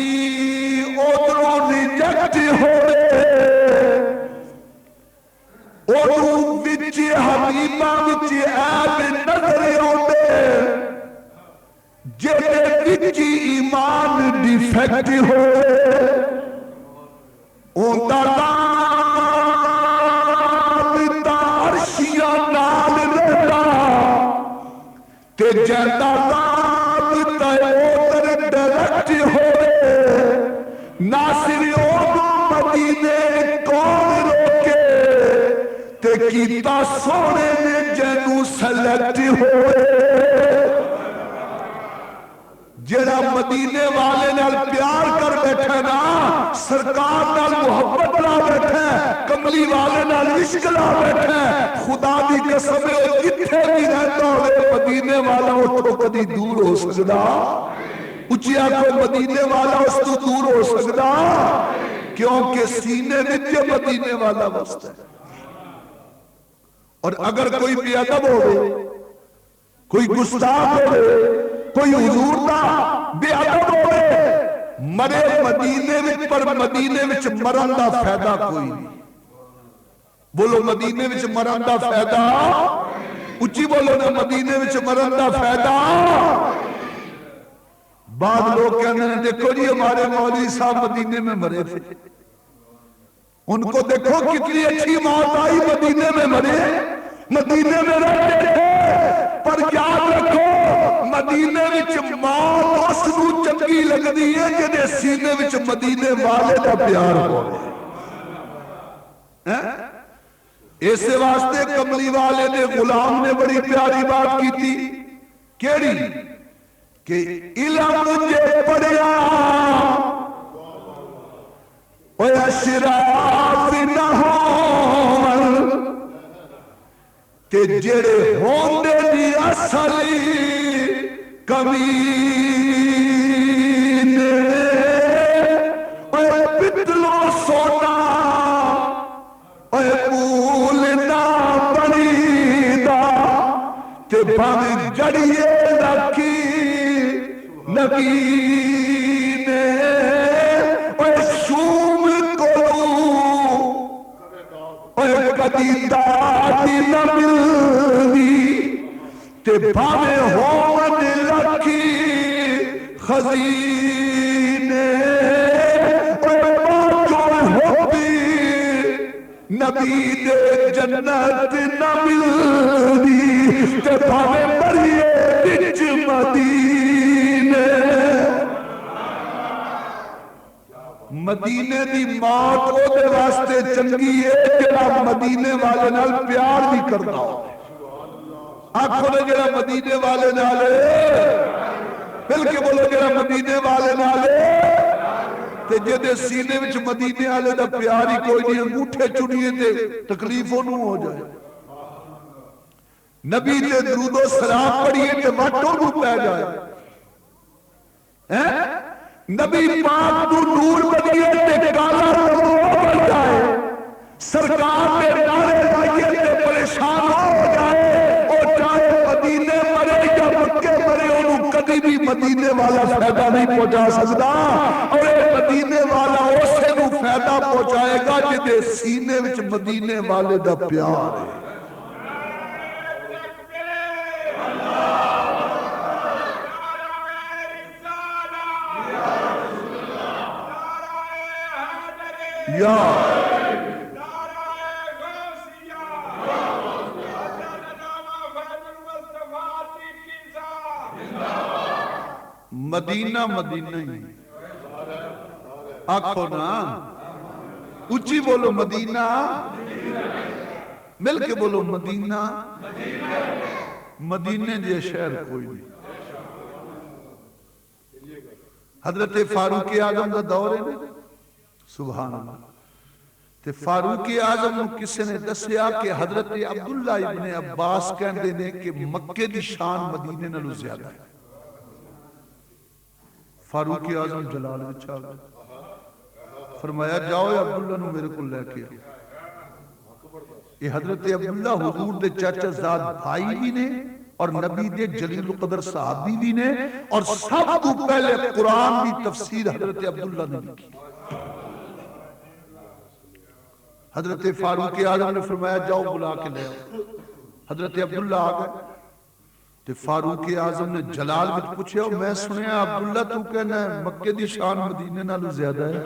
ادھروں ریجیکٹ ہوئے، اونوں وچ حبیباں وچ عیب نظر آوندے، جڑے وچ ایمان ڈیفیکٹ ہوئے، اوندا نام عرشیاں نال رہدا، تے جیندا نام تے اوتر ڈائریکٹ ہوئے، ناصر اودوں مدینے کون روکے، تے کیتا سونے نے جنوں سلیکٹ ہوئے۔ جڑا مدینے والے نال پیار کر بیٹھے نا، سرکار نال محبت لا بیٹھے، کملی والے نال عشق لا بیٹھے، خدا دی قسم ہے جتھے بھی رہتا ہوئے مدینے والا اٹھو کدی دور ہو سکدا؟ اچھی آنکھوں مدینے والا اس تو دور ہو سکدا؟ کیونکہ سینے وچ مدینے والا وسط ہے۔ اور اگر کوئی بے ادب ہوئے، کوئی گستاخ ہوئے، کوئی حضور دا بے ادب ہوئے، مرے مدینے وچ، پر مدینے وچ مرن دا فائدہ کوئی نہیں۔ بولو مدینے وچ مرن دا فائدہ، اچھی بولو نا، مدینے وچ مرن دا فائدہ۔ بعض لوگ کہنے ہیں دیکھو جی ہمارے مولوی صاحب مدینے میں مرے تھے، ان کو دیکھو کتنی اچھی موت آئی، مدینے میں مرے، مدینے میں رہتے تھے، پر یاد رکھو مدینے وچ موت اس نوں چنگی لگدی ہے جدے سینے وچ مدینے والے دا پیار ہوئے۔ اس واسطے کملی والے نے غلام نے بڑی پیاری بات کی تھی، کیڑی؟ کہ علم جے پڑھیا اوے اشراف نہ ہون، تے جڑے ہوندے دی اصلی کمینے، اوے پتلو سونا اوے پول نہ بنیدا، تے بھاویں جڑیے رکھی نگینے، اوے شوم کولوں اوے کدی دادی نہ ملدی، تے بھاویں ہون لکھی خزینے، اوے باجو ہوبی نبی دے جنت نہ ملدی، تے بھاویں مریے وچ مدینے۔ مدینے دی موت او دے واسطے چنگی ہے جڑا مدینے والے نال پیار بھی کردا ہو۔ آنکھوں نے جڑا مدینے والے نال، بلکہ بولو جڑا مدینے والے نال، تے جدے سینے وچ مدینے والے دا پیار ہی کوئی نہیں، انگوٹھے چنیے تے تکلیف انہوں ہو جائے۔ نبی تے درود و سلام پڑھیے تے وٹوں نو پہ جائے، نبی پاک تو نور بدیے تے کالا رنگ بن جائے، سرکار پہ نعرے لائیے تے پریشان ہو جائے، اور چاہے مدینے مرے یا مکے مرے انہوں کبھی بھی مدینے والا فائدہ نہیں پہنچا سکتا، اور اے مدینے والا اسے نو فائدہ پہنچائے گا جدے سینے وچ مدینے والے دا پیار ہے۔ یا مدینہ مدینہ ہی آنکھو نا اچھی بولو مدینہ، مل کے بولو مدینہ، مدینہ جے شہر کوئی نہیں۔ حضرت فاروق اعظم دا دور ہے نا، سبحان اللہ، تے فاروق اعظم نو کسی نے دسیا کہ حضرت عبداللہ ابن عباس کہندے نے کہ مکے دی شان مدینے نالوں زیادہ ہے۔ فاروق اعظم جلال وچ آ گئے، فرمایا جاؤ عبداللہ نو میرے کو لے کے، یہ حضرت عبداللہ حضور دے چاچا زاد بھائی بھی نے اور نبی دے جلیل القدر صحابی بھی نے، اور سب تو پہلے قرآن دی تفسیر حضرت عبداللہ نے کی۔ حضرت فاروق اعظم نے فرمایا جاؤ بلا کے لے آؤ، حضرت عبداللہ آ گئے، تو فاروق اعظم نے جلال وچ پوچھے، میں سنیا عبداللہ تو کہنا ہے مکے دی شان مدینے نالوں زیادہ ہے۔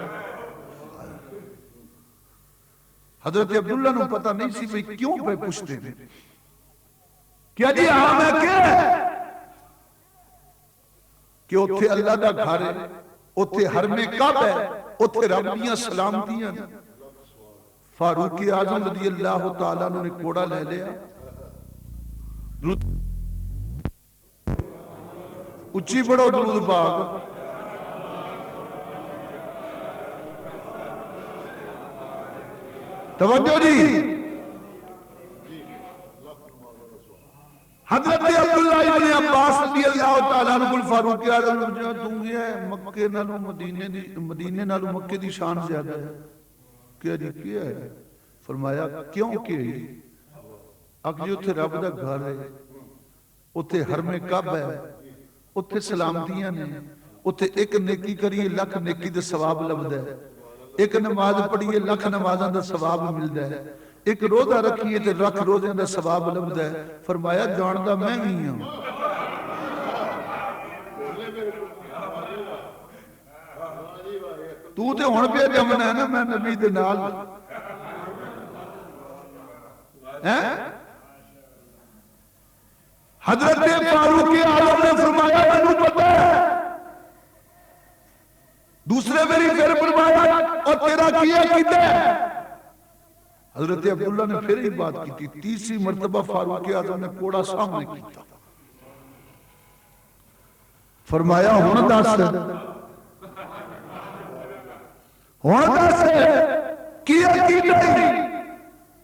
حضرت عبداللہ نو پتہ نہیں سی بھئی کیوں پہ پوچھتے ہیں، کیا جی ہاں میں کیا ہے کہ اتھے اللہ دا گھر ہے، اتھے حرم کعبہ ہے، اتھے رب دیاں سلامتیاں۔ فاروق اعظم رضی اللہ تعالیٰ نے کوڑا لے لیا، اچھی بڑو درود پاک، توجہ جی، حضرت عبداللہ ابن عباس رضی اللہ تعالیٰ عنہ فاروق اعظم نے تم یہ مکے نالوں مدینے نالوں مکے دی شان زیادہ ہے، کیا جی کیا ہے؟ فرمایا کیوں کہ اگر اتھے رب دا گھر ہے، اتھے حرم کعبہ ہے، اتھے سلامتیاں نے، اتھے ایک نیکی کریے لکھ نیکی دے ثواب لبدا ہے، ایک نماز پڑھیے لکھ نمازاں دا ثواب ملدا ہے، ایک روزہ رکھیے تے لکھ روزے دا ثواب لبدا ہے۔ فرمایا جاندا میں نہیں ہوں، تو تے ہن پہ جمنا ہے نا میں نبی دے نال، حضرت فاروق اعظم نے فرمایا میں پتہ ہے، دوسرے میری پھر فرمایا اور تیرا کیا کیتا ہے؟ حضرت عبداللہ نے پھر ہی بات کی تھی، تیسری مرتبہ فاروق اعظم نے کوڑا سامنے کیتا، فرمایا ہون دس کیا کیتا ہے؟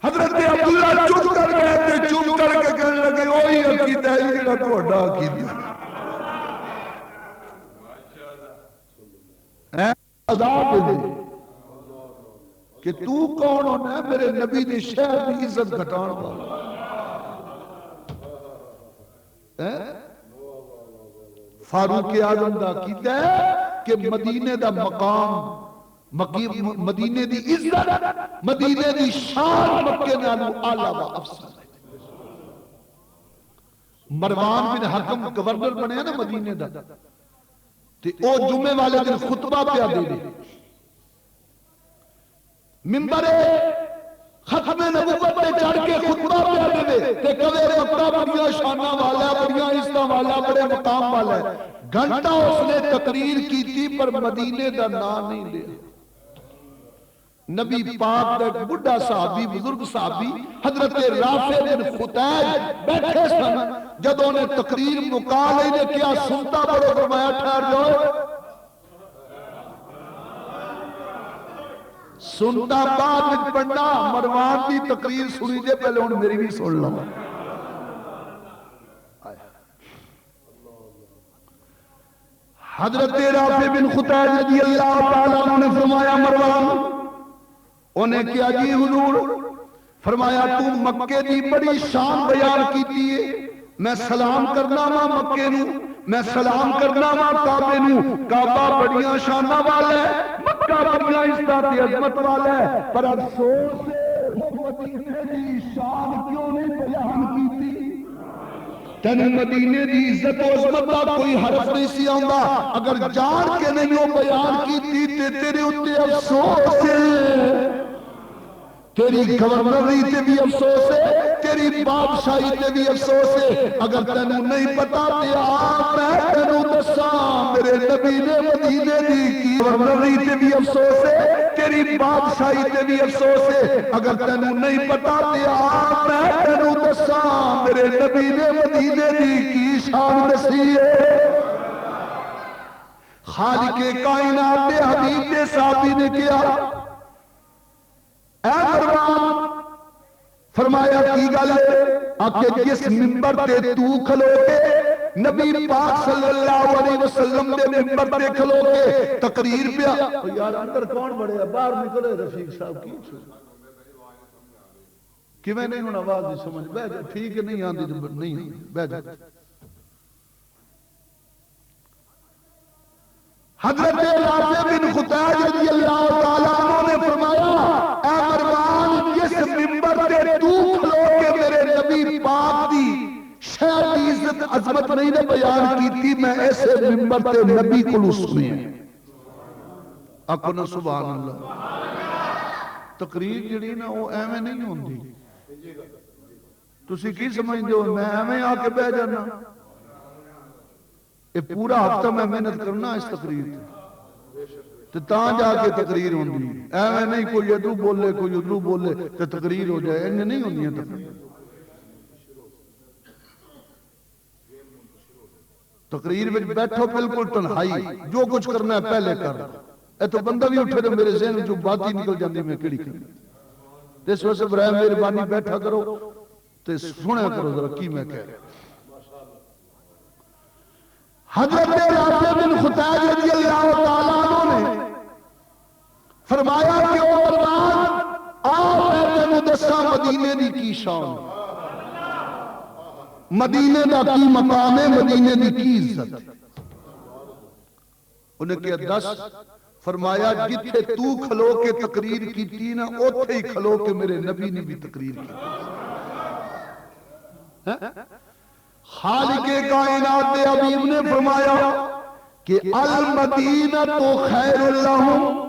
حضرت عبداللہ چپ کر گئے تھے، چپ کر کے کہنے لگے وہی عقیدہ ہے جڑا تہاڈا عقیدہ ہے، عذاب دے کہ تو کون ہونا ہے میرے نبی دی شہر دی عزت گھٹان والا، فاروق اعظم دا عقیدہ ہے کہ مدینے دا مقام، مدینے دی عزت، مدینے دی شان مکے نالوں اعلیٰ و افضل ہے۔ مروان بن حکم گورنر بنے نا مدینے دا، تے او جمعے والے دن خطبہ پہ دے دے، ممبر ختم نبوت پہ چڑھ کے خطبہ پہ دے تے کہے مکہ بڑیاں شاناں والا، بڑیاں عزتاں والا، بڑے مقام والا ہے۔ گھنٹہ اس نے تقریر کی تھی پر مدینے دا نام نہیں لیا۔ نبی پاک دا ایک بڑھا صحابی، بزرگ صحابی حضرت رافع بن خطیج بیٹھے سن، جدوں نے تقریر مکا لی نے کیا سنتا پڑھو، فرمایا ٹھہر جاؤ، سنتا بعد وچ پڑھنا، مروان دی تقریر سنی دے پہلے ہن میری بھی سن لو۔ حضرت رافع بن خطیج رضی اللہ تعالیٰ عنہ نے فرمایا مروان انہیں کیا جی حضور؟ فرمایا تو مکے دی بڑی شان بیان کیتی ہے، میں سلام کرنا وا مکے نو، میں سلام کرنا وا کعبے نو، کعبہ بڑیاں شاناں والا ہے، مکہ بڑیاں عزت تے عظمت والا ہے، پر افسوس ہے مدینے دی شان کیوں نہیں بیان کیتی؟ تینوں مدینے دی عزت و عظمت دا کوئی حرف نہیں سی آندا، اگر جان کے نہیں وہ بیان کیتی تے تیرے اتے افسوس ہے، تیری گورنری تے بھی افسوس ہے، تیری بادشاہی تے بھی افسوس ہے، اگر تینوں نہیں پتا تے آ میں تینوں دساں میرے نبی نے مدینے دی کی گورنری تے بھی افسوس ہے، تیری بادشاہی تے بھی افسوس ہے، اگر تینوں نہیں پتا تے آ میں تینوں دساں میرے نبی نے مدینے دی کی شان دسی ہے۔ خالق کائنات دے حبیب دے صحابی نے کیا اے مروان فرمایا کی گل ہے آکے جس ممبر تے تو کھلو کے نبی پاک صلی اللہ علیہ وسلم دے ممبر تے کھلو کے تقریر پیا یار اندر کون بڑے ہیں باہر نکلے رفیق صاحب کی میں نہیں ہوں آواز نہیں سمجھ بہ جا ٹھیک ہے نہیں آندی نہیں بہ جا حضرت رافع بن خطیج رضی اللہ تعالیٰ عنہ نے فرمایا اے مروان جس ممبر تے تو کھلو کے میرے نبی پاک دی شہر کی عزت عظمت نہیں نے بیان کی تھی میں ایسے ممبر تے نبی کو سنی اکو نا سبحان اللہ تقریر جڑی نا وہ ایویں نہیں ہوندی تسی کی سمجھتے ہو میں ایویں آ کے بہ جانا یہ پورا ہفتہ میں محنت کرنا اس تقریر تو تاں جا کے تقریر ہوندی ایویں نہیں کوئی ادھر بولے کوئی ادھر بولے تو تقریر ہو جائے انہیں نہیں ہوندی ہیں تقریر میں بیٹھو بالکل تنہائی جو کچھ کرنا ہے پہلے کر اے تو بندہ بھی اٹھے تو میرے ذہن جو بات ہی نکل جاندی میں کیڑی کرنا اس وجہ سے برائے مہربانی بیٹھا کرو تو سنے کرو ذرا کی میں کہہ رہا حضرت رافع بن خطیج رضی اللہ تعالیٰ عنہ نے فرمایا کہ او مروان آؤ میں تینوں دساں مدینے دی کی شان مدینے دا کی مقام ہے مدینے دی کی عزت انہیں کیا دس فرمایا جتھے تو کھلو کے تقریر کی تھی نا اوتھے ہی کھلو کے میرے نبی نے بھی تقریر کی خالق کائنات دے حبیب نے فرمایا کہ المدینہ تو خیر لہم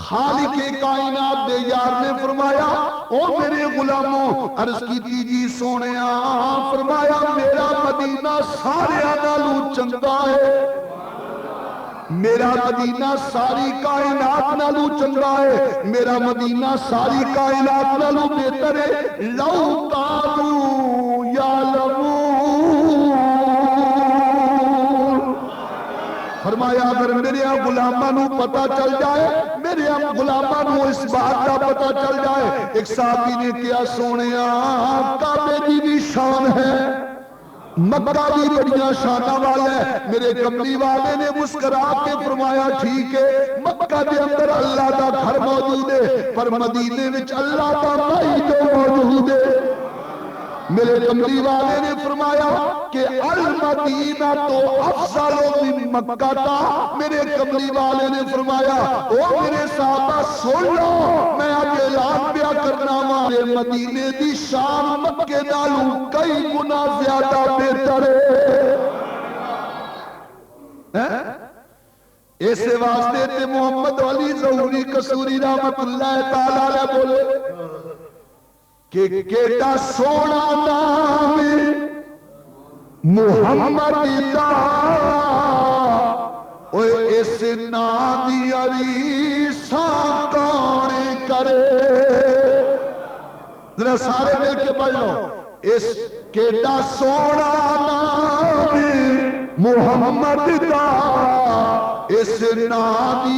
خالق کائنات دے یار نے فرمایا او میرے غلاموں عرض کی تیجی سونیا فرمایا میرا مدینہ سارے نالوں چنگا ہے میرا مدینہ ساری کائنات نالوں چنگا ہے میرا مدینہ ساری کائنات نالوں بہتر ہے لو کانوا یعلمون فرمایا اگر میرے غلامانوں پتہ چل جائے میرے غلامانوں اس بات کا پتہ چل جائے ایک صحابی نے کیا سونیا کعبے کی بھی شان ہے مکہ بھی بڑیاں شانہ والا ہے میرے کملی والے نے مسکرا کے فرمایا ٹھیک ہے مکہ دے اندر اللہ دا گھر موجود ہے پر مدینے وچ اللہ دا مائی جو موجود ہے میرے کملی والے نے فرمایا کہ المدینہ تو افضل من مکہ تا میرے کملی والے نے فرمایا او میرے صحابہ سن لو میں اب اعلان پیا کرنا والے مدینے دی شان مکے نالوں کئی گنا زیادہ بہتر ہے ایسے واسطے تے محمد علی ظہوری قصوری رحمت اللہ تعالیٰ علیہ بولے کہ کیٹا سونا نام محمد دا اوے اس نام عریسہ کون کرے ذرا سارے مل کے پڑھ لو اس کیٹا سونا نام محمد دا اس نام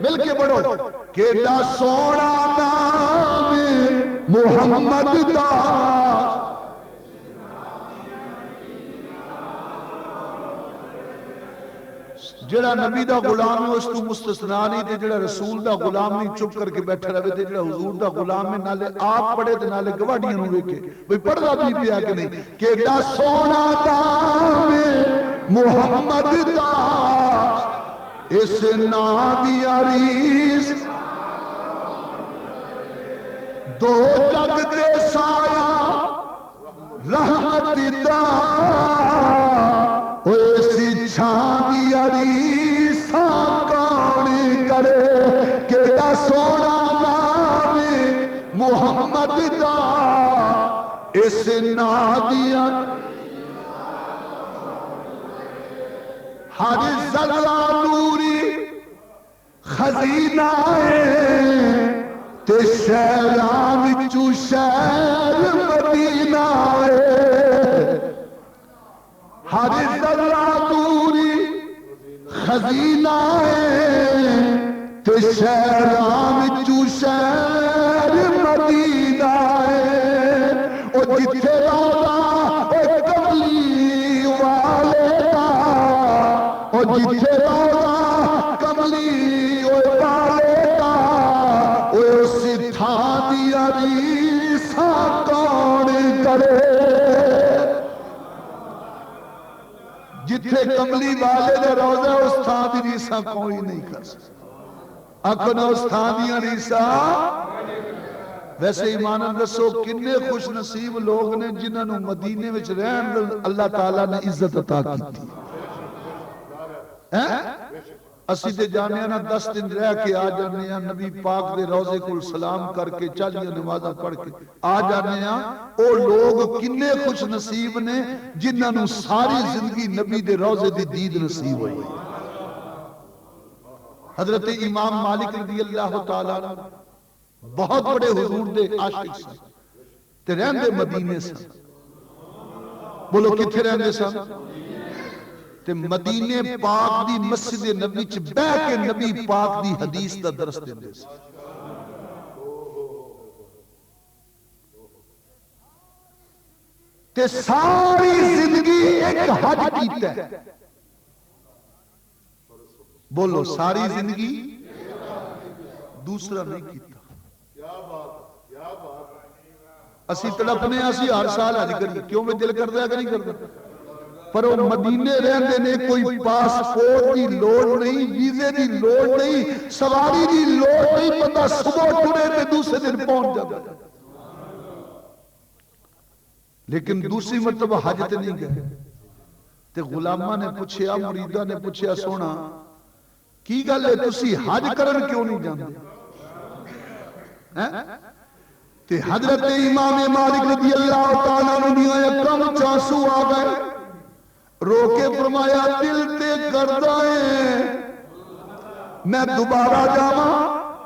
مل کے پڑھو کیڑا سونا نام محمد دا جڑا نبی دا غلام ہے اس تو مستثنا نہیں تے جڑا رسول دا غلام نہیں چپ کر کے بیٹھا رہے تے جڑا حضور دا غلام ہے نالے آپ پڑھے تے نالے گواڑیاں نو ویکھے بھئی پڑھدا بھی پیا کہ نہیں کہ دا سونا دام محمد دا اس نادی عریس دو جگ دے سایہ رحمت دا ایسی چھاندی عریسہ کون کرے کہ دا سونا نام محمد دا اس نادی ہر ذرہ نوری خزینہ ہے تے شہران چو شہر مدینہ ہے ہر ذرہ نوری خزینہ ہے تے شہران چو شہر مدینہ ہے او جتھے روضہ اے کملی والے دا او جتھے روضہ کملی والے دا او سٹھا دی عریسہ کون کرے جتھے کملی والے دے روضہ اس تھا دی ریسہ کوئی نہیں کر سکتا اکھنا اس تھا دی ریسہ ویسے ایماناً رسو کنے خوش نصیب لوگ نے جنہاں نو مدینے وچ رہن اللہ تعالیٰ نے عزت عطا کی تھی اسی تے جانے ہیں نا 10 دن رہ کے آ جانے ہیں نبی پاک دے روضے کو سلام کر کے چالیاں نمازہ پڑھ کے آ جانے ہیں او لوگ کنے خوش نصیب نے جنہاں نو ساری زندگی نبی دے روضے دی دید نصیب ہوئی حضرت امام مالک رضی اللہ تعالیٰ بہت بڑے حضور دے عاشق سن تے رہن دے مدینے سن بولو کتھے رہن دے سن تے مدینے پاک دی مسجد نبی چ بہ کے نبی پاک دی حدیث دا درس دیندے سن تے ساری زندگی ایک حج کیتا ہے بولو ساری زندگی دوسرا نہیں کیتا اسی تڑپنے اسی ہر سال حج کری کیوں میں دل کرتا ہے کہ نہیں کرتا پر وہ مدینے رہندے نے کوئی پاسپورٹ دی لوڑ نہیں ویزے دی لوڑ نہیں سواری دی لوڑ نہیں بندہ صبح ٹرے تے دوسرے دن پہنچ جاتا لیکن دوسری مرتبہ حج تے نہیں گئے تے غلامہ نے پوچھیا مریدہ نے پوچھیا سونا کی گل ہے تسی حج کرن کیوں نہیں جاندے تے حضرت امام مالک رضی اللہ تعالیٰ عنہ کم چانسو آ گئے رو کے فرمایا دل تے کردائیں میں دوبارہ جاواں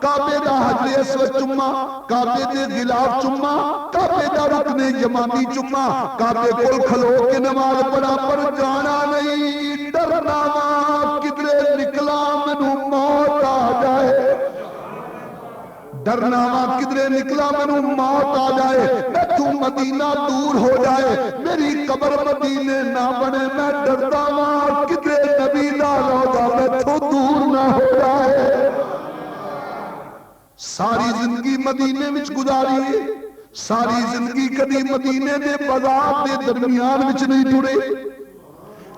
کعبے دا حجر اسود چما کعبے دے غلاف چما کعبے دا رکن یمانی چما کعبے کول کھلو کے نماز پڑھا پر جانا نہیں ڈرنا کدھرے نکلا مینوں موت آ جائے ڈرنا کدھرے نکلا مینوں موت آ جائے میں تو مدینہ دور ہو جائے میری قبر مدینے نہ بنے میں ڈرتا ہوں کدھرے نبی دا روضہ میں تو دور نہ ہو جائے ساری زندگی مدینے وچ گزاری ہے ساری زندگی کدی مدینے دے بازار دے درمیان وچ نہیں ٹرے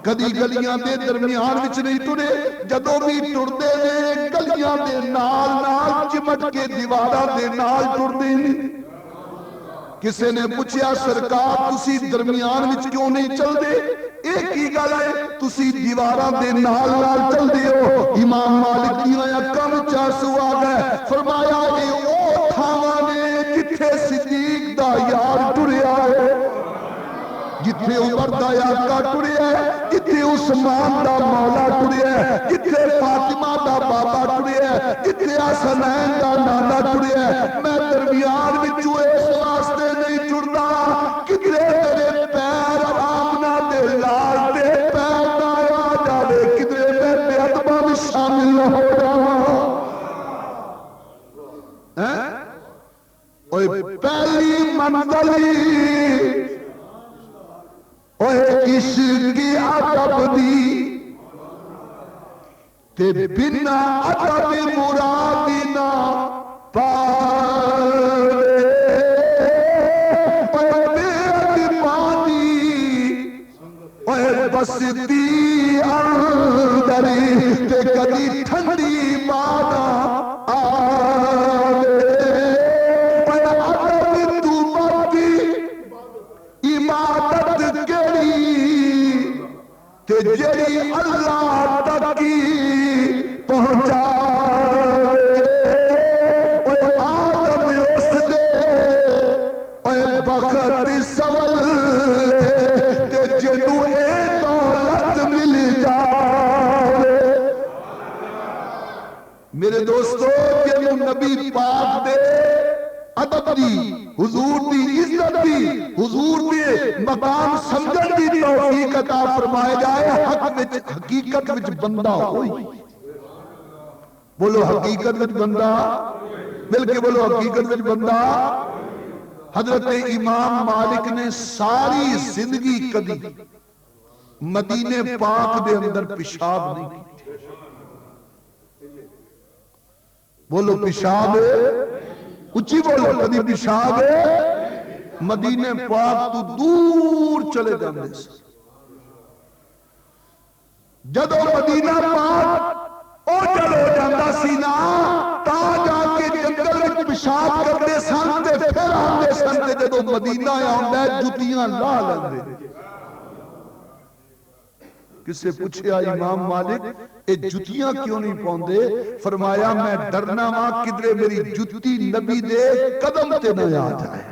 کدی گلیاں دے درمیان وچ نہیں ٹرے جدوں بھی ٹردے نے گلیاں دے نال نال چمٹ کے دیواراں دے نال ٹردے نے کسے نے پوچھیا سرکار تسی درمیان وچ کیوں نہیں چلدے ایک ہی گل ہے تسی دیواراں دے نال نال چلدے ہو امام مالک دیاں کم چاسو آ گئے فرمایا اے او تھاواں نے جتھے صدیق دا یار ٹریا ہے جتھے عمر دا آقا ٹریا ہے جتھے عثمان دا مولا ٹریا ہے جتھے فاطمہ دا بابا ٹریا ہے جتھے حسنین دا نانا ٹریا ہے میں درمیان وچوں اس واسطے نہیں ٹردا کدھرے میرے پیر آمنہ دے لال دے پیر نہ آ جاوے کدھرے میں بے ادبا میں شامل نہ ہو جاواں اوے پہلی منزلی اوہ عشق کی عقب دی تے بنا عدد مرادنا پاوے اے بے پانی اے بستی اندری تے کدی ٹھنڈی مانا آوے اے عدد تو باقی عبادت کری تے جڑی اللہ تک کی پہنچا اے آدم اس دے اے بخت سول تے جنو اے دولت مل جاوے میرے دوستو جنو نبی پاک دے ادب دی حضور دی عزت دی حضور دی مقام سمجھن دی توفیق عطا فرمائے جائے حقیقت وچ بندہ ہوئی بولو حقیقت وچ بندہ مل کے بولو حقیقت وچ بندہ حضرت امام مالک نے ساری زندگی کدی مدینے پاک دے اندر پیشاب نہیں کی بولو پیشاب اچھی بولو کدی پیشاب مدینے پاک تو دور چلے جاندے سے جدو مدینہ پاک او چلو جاندہ سینا تا جا کے جنگل میں پیشاب کرتے سن تے پھر آندے سن تے جدو مدینہ آندہ جتیاں لا لندے کس سے پوچھے امام مالک اے جتیاں کیوں نہیں پوندے فرمایا میں ڈرنا ماں کدرے میری جتی نبی دے قدم تے نہ آ جائے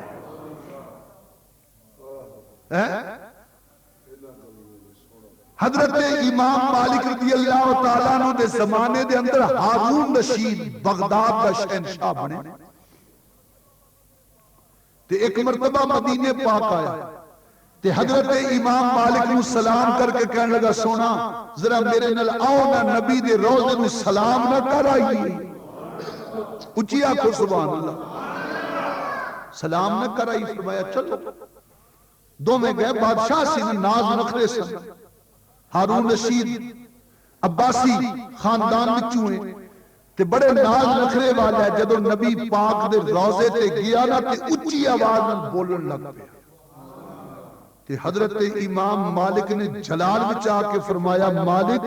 حضرت امام مالک رضی اللہ تعالیٰ عنہ دے زمانے دے اندر ہارون رشید بغداد دا شہنشاہ بنے تے ایک مرتبہ مدینے پاک آیا تے حضرت امام مالک نو سلام کر کے کہنے لگا سونا ذرا میرے نال آؤ نا نبی دے روضے نو سلام نہ کر آئی اچھی آنکھو سبحان اللہ سلام نہ کر آئی فرمایا چلو دو میں گئے بادشاہ سی ناز نخرے سے ہارون رشید عباسی خاندان میں چوئے تے بڑے ناز نخرے والا ہے جدو نبی پاک دے روضے تے گیا نا تے اچھی آواز میں بولن لگ پیا کہ حضرت امام مالک نے جلال بچا کے فرمایا مالک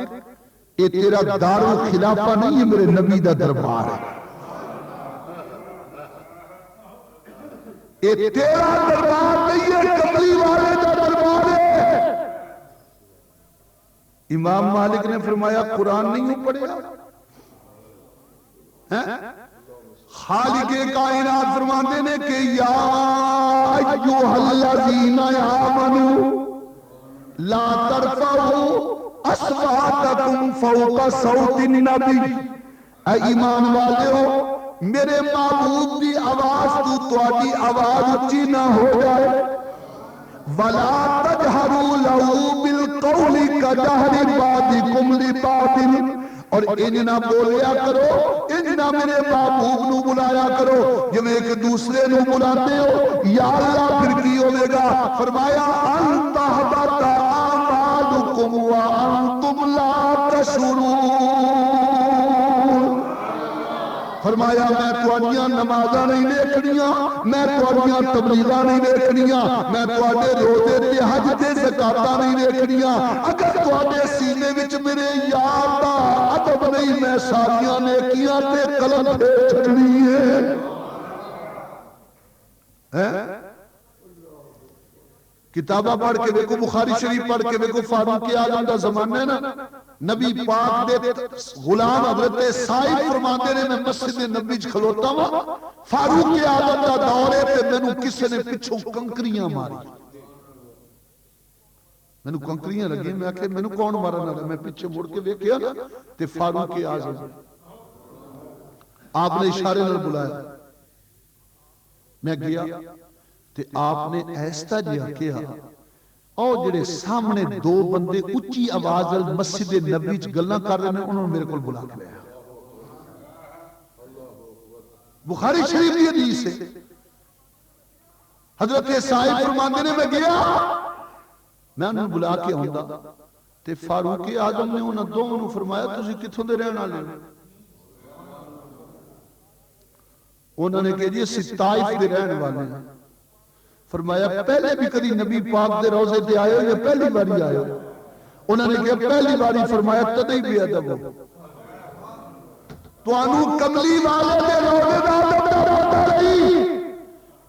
اے تیرا دار و خلافہ نہیں ہے میرے نبی دا دربار ہے اے تیرا دربار نہیں ہے کملی والے دا دربار ہے امام مالک نے فرمایا قرآن نہیں پڑھا خالق کائنات فرماندے نے کہ یا ایوہ الذین آمنوا لا ترفعوا اصواتکم فوق صوت النبی اے ایمان والے ہو میرے محبوب دی آواز تو تواڈی آواز اونچی نہ ہو جائے ولا تجہروا لہ بالقول کجہر بعضکم لبعض اور انجنا بولیا کرو انجنا میرے محبوب نو بلایا کرو جو میں ایک دوسرے نو بلاتے ہو یا اللہ پھر کی ہوئے گا فرمایا ان تحبط اعمالکم وانتم لا تشعرون فرمایا میں تواڈیاں نمازاں نہیں دیکھنیاں میں تواڈیاں تبلیغاں نہیں دیکھنیاں میں تواڈے روزے تے حج تے زکاتاں نہیں دیکھنیاں اگر تواڈے سینے وچ میرے یار دا ادب نہیں میں ساریاں نیکیاں تے قلم تے چھڑنی ہے کتابہ پڑھ کے دیکھو بخاری شریف پڑھ کے دیکھو فاروق اعظم دا زمانہ ہے نا نبی پاک دے غلام حضرت صاحب فرماندے نے میں مسجد نبی وچ کھلوتا ہوں فاروق اعظم دا دور ہے تے مینوں کسے نے پچھوں کنکریاں ماری مینوں کنکریاں لگی میں کہ مینوں کون مارن والا میں پیچھے مڑ کے ویکھیا تے فاروق اعظم آپ نے اشارے نال بلایا میں گیا تے آپ نے ایسا جہا کیا اور جڑے سامنے دو بندے اچھی آواز مسجد نبی وچ گلاں کر رہے ہیں انہوں نے میرے کول بلا کے لیا بخاری شریف کی حدیث ہے حضرت صاحب فرماندے نے میں گیا میں انہوں بلا کے ہوندا تے فاروق اعظم نے انہاں دونوں نوں فرمایا تسی کتھوں دے رہن والے ہو؟ انہوں نے کہا جی اسی طائف دے رہن والے ہیں۔ فرمایا پہلے بھی کدی نبی پاک دے روزے تے آئے ہو یا پہلی باری آئے ہو؟ انہوں نے کہا پہلی باری۔ فرمایا تدی بھی ادب ہو، تو انہوں کملی والے دے روزے دا ادب دا روزہ رہی۔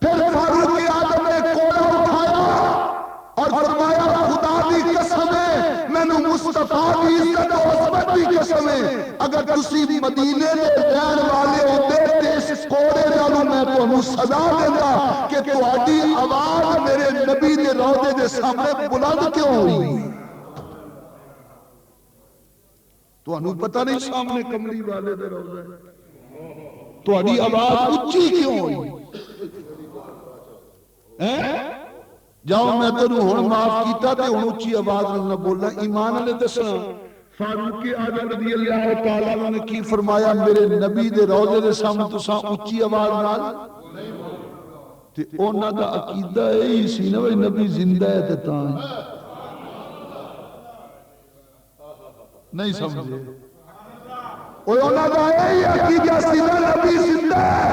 پھر فاروق اعظم نے کوڑا اٹھایا اور فرمایا خدا دی قسم ہے، میں نے مصطفیٰ دی عزت و عظمت دی قسم ہے، اگر تسی مدینے دے رہن والے ہوتے تے اس کوڑے نالوں میں تانوں سزا دیندا کہ تہاڈی آواز میرے نبی دے روضے دے سامنے بلند کیوں ہوئی؟ تانوں پتہ نہیں سامنے کملی والے دے روضے تہاڈی آواز اونچی کیوں ہوئی؟ جاؤ میں تینوں ہن معاف کیتا تے ہن اونچی آواز نہ بولنا۔ ایمان نے دسنا فاروق اعظم رضی اللہ تعالی عنہ نے کی فرمایا میرے نبی دے روضے دے سامنے تساں اونچی آواز نال تے انہاں دا عقیدہ یہی سی نا بھئی نبی زندہ ہے تے تاں نہیں سمجھے اوہ انہاں دا یہی عقیدہ سی نا نبی زندہ ہے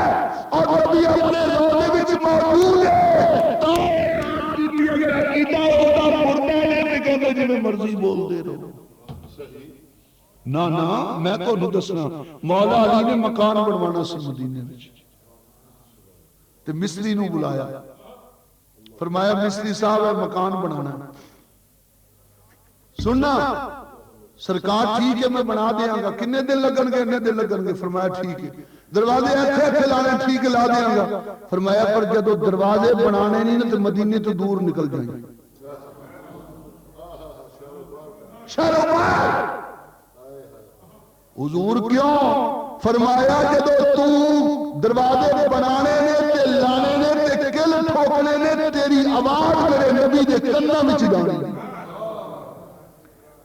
اور نبی اپنے روضے وچ موجود ہے، مرضی بول دے رہے نا میں تو نہیں دسنا۔ مولا علی نے مکان بنوانا سی مدینے میں تے مصری نو بلایا، فرمایا مصری صاحب ہے مکان بنانا سننا سرکار ٹھیک ہے میں بنا دیاں گا، کنے دن لگن گے؟ دن لگن گے۔ فرمایا ٹھیک ہے، دروازے ایتھے لانے ٹھیک لا دیاں گا۔ فرمایا پر جدو دروازے بنانے نہیں نا تو مدینے تو دور نکل جائیں۔ شرمائے حضور کیوں؟ فرمایا جدو تو دروازے بنانے نے تے لانے نے تے کل ٹھوکنے نے تیری آواز میرے نبی دے کناں وچ جانی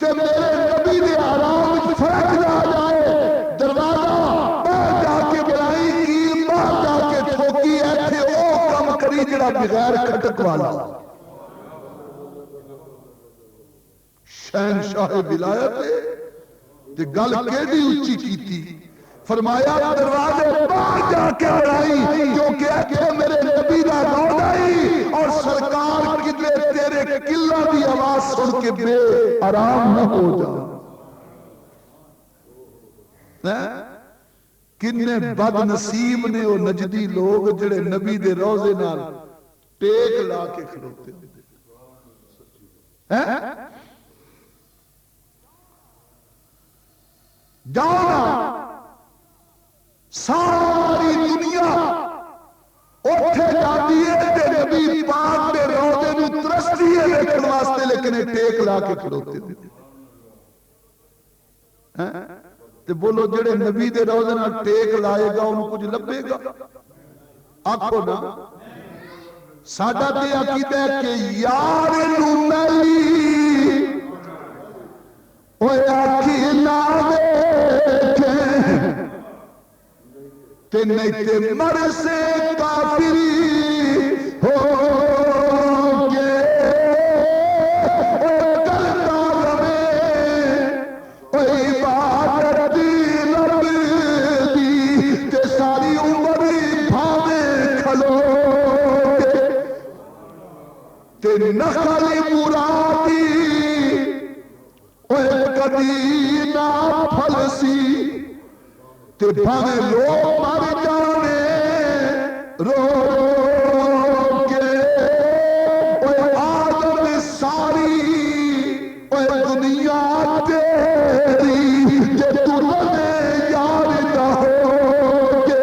تے میرے نبی دے آرام وچ فرق نہ جائے، دروازہ باہر جا کے بلائی کیل باہر جا کے ٹھوکی ایتھے او کم کری جڑا بغیر کھٹک والا۔ شہنشاہ ولایت تے گل کیڑی اونچی کیتی، فرمایا دروازے باہر جا کے بلائی کیونکہ ایتھے میرے نبی دا روضہ ہی اور سرکار کدے تیرے قلہ دی آواز سن کے بے آرام نہ ہو جا۔ کنے بد نصیب نے وہ نجدی لوگ جڑے نبی دے روضے نال ٹیک لا کے کھڑوتے جانا ساری دنیا اٹھے جاتی ہے تے نبی پاک دے روضے نو ترستی ہے دیکھن واسطے، لیکن ٹیک لا کے کھڑوتے تے بولو جڑے نبی دے روضے نال ٹیک لائے گا انہوں کچھ لبے گا؟ آکھو نا ساڈا تے عقیدہ ہے کہ یار نو میلی اوے آکھی نہ ویکھیں تے نہیں تے مر سے کافری ہو گے، اوے کرتا رہے اوے عبادت دی رب دی تے ساری عمر بھاویں کھلو گے تے نخل مرادی اوے کدی نہ پھلسی تے بھاویں لوگ مر جانے رو کے، اوے آدم ساری اوے دنیا تیری جے تو رہے یار نہ ہو کے۔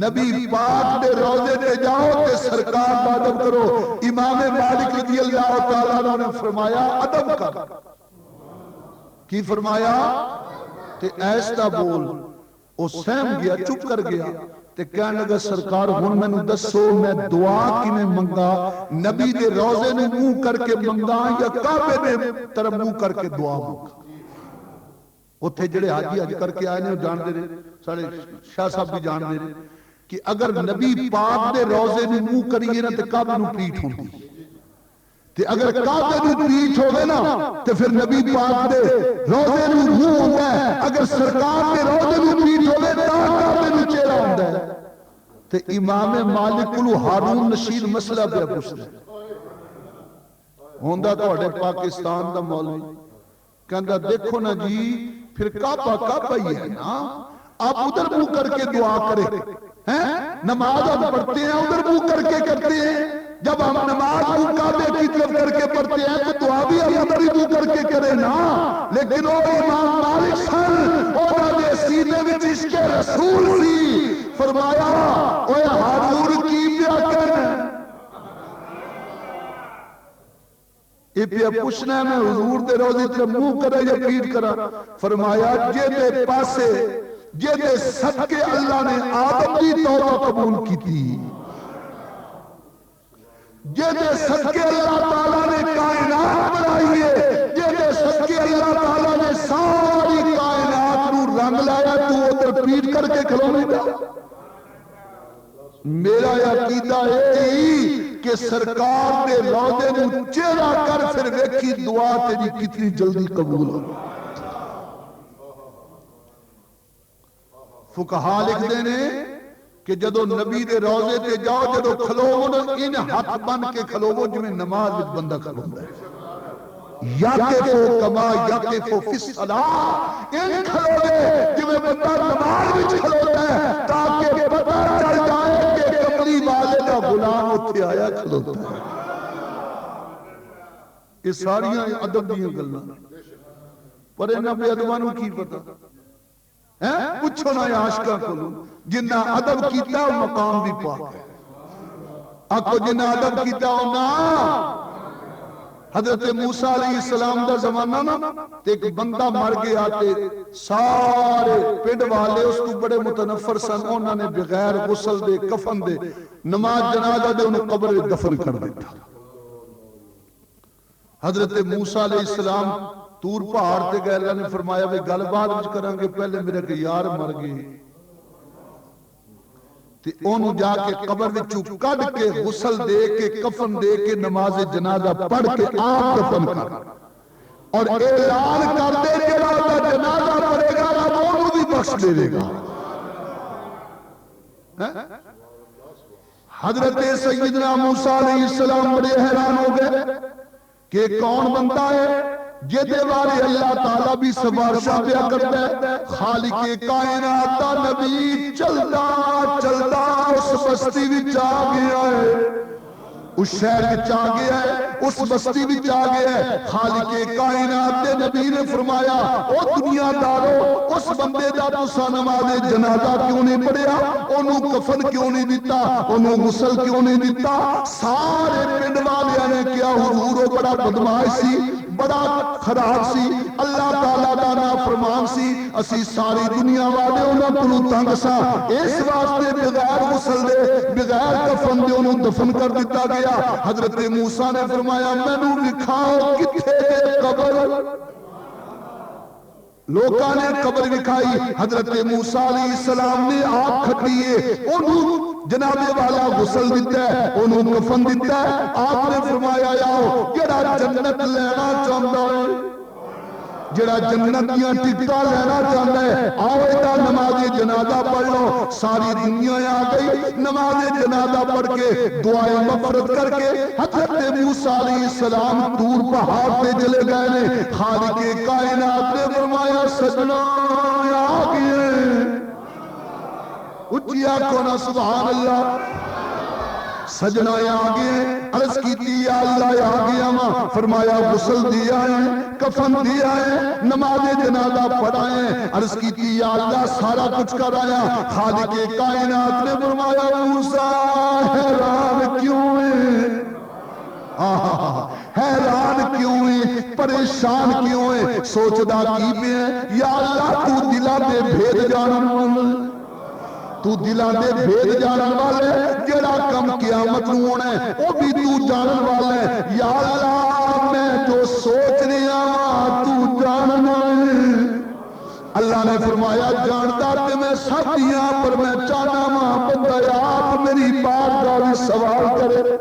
نبی پاک دے روضے تے جاؤ تے سرکار دا ادب کرو۔ امام مالک رضی اللہ تعالیٰ عنہ نے فرمایا ادب کر، کی فرمایا؟ تے ایسا بول، او سہم گیا چپ کر گیا تے کہنے لگا سرکار ہن مینوں دسو میں دعا کیویں منگا، نبی دے روضے نوں منہ کر کے منگا یا کعبے دے طرف منہ کر کے دعا منگا؟ اوتھے جڑے حاجی حج کر کے آئے نے جان دے سارے شاہ صاحب بھی جان دے کہ اگر نبی پاک دے روضے نوں منہ کریے نا تے کعبے نوں پیٹھ ہوندی تے اگر کعبے نو پیٹھ ہوگے نا تے پھر نبی پاک دے روزے نو منہ ہوتا ہے، اگر سرکار دے روزے نو پیٹھ ہوگے تا کعبے نو چہرہ ہوتا ہے۔ تے امام مالک کو ہارون رشید مسئلہ پہ پوچھنا ہوندہ توڑے پاکستان دا مولوی کہندہ دیکھو نا جی پھر کعبہ کعبہ ہی ہے نا، آپ ادھر منہ کر کے دعا کریں، نماز ہم پڑھتے ہیں ادھر منہ کر کے کرتے ہیں، جب ہم نماز منہ کعبے کی طرف کر کے پڑھتے ہیں تو دعا بھی ہم ادھر ہی منہ کر کے کریں نا۔ لیکن وہ امام مالک سن انہوں نے سینے میں عشق رسول سی، فرمایا اوے ہارون کی پیا کرنا یہ پیا پوچھنا ہے میں حضور دے روزی طرف منہ کرا یا پیٹ کرا؟ فرمایا جے دے پاسے جے دے صدقے اللہ نے آدم دی توبہ قبول کی تھی، جے دے صدقے اللہ تعالیٰ نے کائنات بنائی ہے، جے دے صدقے اللہ تعالیٰ نے ساری کائنات نو رنگ لایا تو ادھر پیٹ کر کے کھلو نہیں دا۔ میرا عقیدہ ہے کہ سرکار دے روزے نو چہرہ کر پھر ویکھی دعا تیری کتنی جلدی قبول ہو۔ فقہا لکھ دینے کہ جدو نبی دے روزے تے جاؤ جدو کھلوو نا ان ہاتھ بن کے کھلوو جو میں نماز وچ بندہ کھلوندا ہے، یقفو کما یقفو فی الصلاۃ، ان کھلوے جو میں بندہ نماز وچ کھلوتا ہے تاکہ پتہ چل جائے کہ کملی والے کا غلام اتھے آیا کھلوتا ہے۔ یہ ساریاں ادب دیاں گلاں پر انہاں بے ادبانوں کی پتہ پوچھو نہ عاشقاں کولو جنہ ادب کیتا وہ مقام بھی پاک ہے، آکو جنہ ادب کیتا ہو نا۔ حضرت موسیٰ علیہ السلام دا زمانہ نا ایک بندہ مر گیا تے سارے پنڈ والے اس کو بڑے متنفر سن، انہوں نے بغیر غسل دے کفن دے نماز جنازہ دے انہوں قبر دفن کر دیتا۔ حضرت موسیٰ علیہ السلام تور پہاڑ تے گئے، اللہ نے فرمایا بھی گل بات وچ کریں گے، پہلے میرے کہ یار مر گئے تے انہوں جا کے قبر وچوں کڈ کے غسل دے کے کفن دے کے نماز جنازہ پڑھ کے آپ کفن کر اور اعلان کر دے جڑا جنازہ پڑھے گا رب انہوں بھی بخش دے گا۔ حضرت سیدنا موسیٰ علیہ السلام بڑے حیران ہو گئے کہ کون بندہ ہے جدے والے اللہ تعالیٰ بھی سفارشاں پیا کرتا ہے، خالق کائنات نبی چلدا چلدا اس بستی وچ آ گیا ہے، اس شہر وچ آ گیا ہے، اس بستی وچ آ گیا ہے۔ خالق کائنات دے نبی نے فرمایا او دنیا دارو اس بندے دا تساں نماز جنازہ کیوں نہیں پڑھیا، انہوں کفن کیوں نہیں دیتا، انہوں غسل کیوں نہیں دیتا؟ سارے پنڈ والیاں نے کیا حضور وہ بڑا بدماش سی، بڑا خراب سی، اللہ تعالیٰ دا نافرمان سی، اسی ساری دنیا والے انہوں کو تنگ سا، اس واسطے بغیر غسل دے بغیر کفن دے انہوں دفن کر دیتا گیا۔ حضرت موسیٰ نے فرمایا میں نو لکھاؤ کتھے قبر، لوکاں نے قبر لکھائی، حضرت موسیٰ علیہ السلام نے آپ کھٹیے انہوں جناب والا غسل دیتا ہے، انہوں کفن دیتا ہے۔ آپ نے فرمایا یاؤ جڑا جنت لینا چاہتا ہے، جڑا جنت دیاں ٹکٹاں لینا چاہتا ہے آؤ ایدہ نماز جنازہ پڑھ لو۔ ساری دنیا آ گئی نماز جنازہ پڑھ کے دعائیں مغفرت کر کے حضرت موسیٰ علیہ السلام طور پہاڑ پہ چلے گئے نے۔ خالق کائنات نے فرمایا سجنا آ گئے، اچھیا کونا سبحان اللہ، سجنا آگے عرض کیتی یا اللہ آگے ماں، فرمایا غسل دیا ہے کفن دیا ہے نماز جنازہ پڑھائیں، عرض کیتی یا اللہ سارا کچھ کر آیا۔ خالق کائنات نے فرمایا موسیٰ حیران کیوں ہے، حیران کیوں ہے، پریشان کیوں ہے، سوچدا کی بھی ہے یا اللہ تو دلا دے بھید جانن والا، تو دلان دے بھید جانن والے، جڑا کم قیامت نو ہونا ہے وہ بھی تو جانن والا ہے۔ یا اللہ میں جو سوچ رہا تو جانن والے، اللہ نے فرمایا جانتا کہ میں ساتھیاں پر میں چاہنا ماں بندہ آپ میری بات کا سوال کرے۔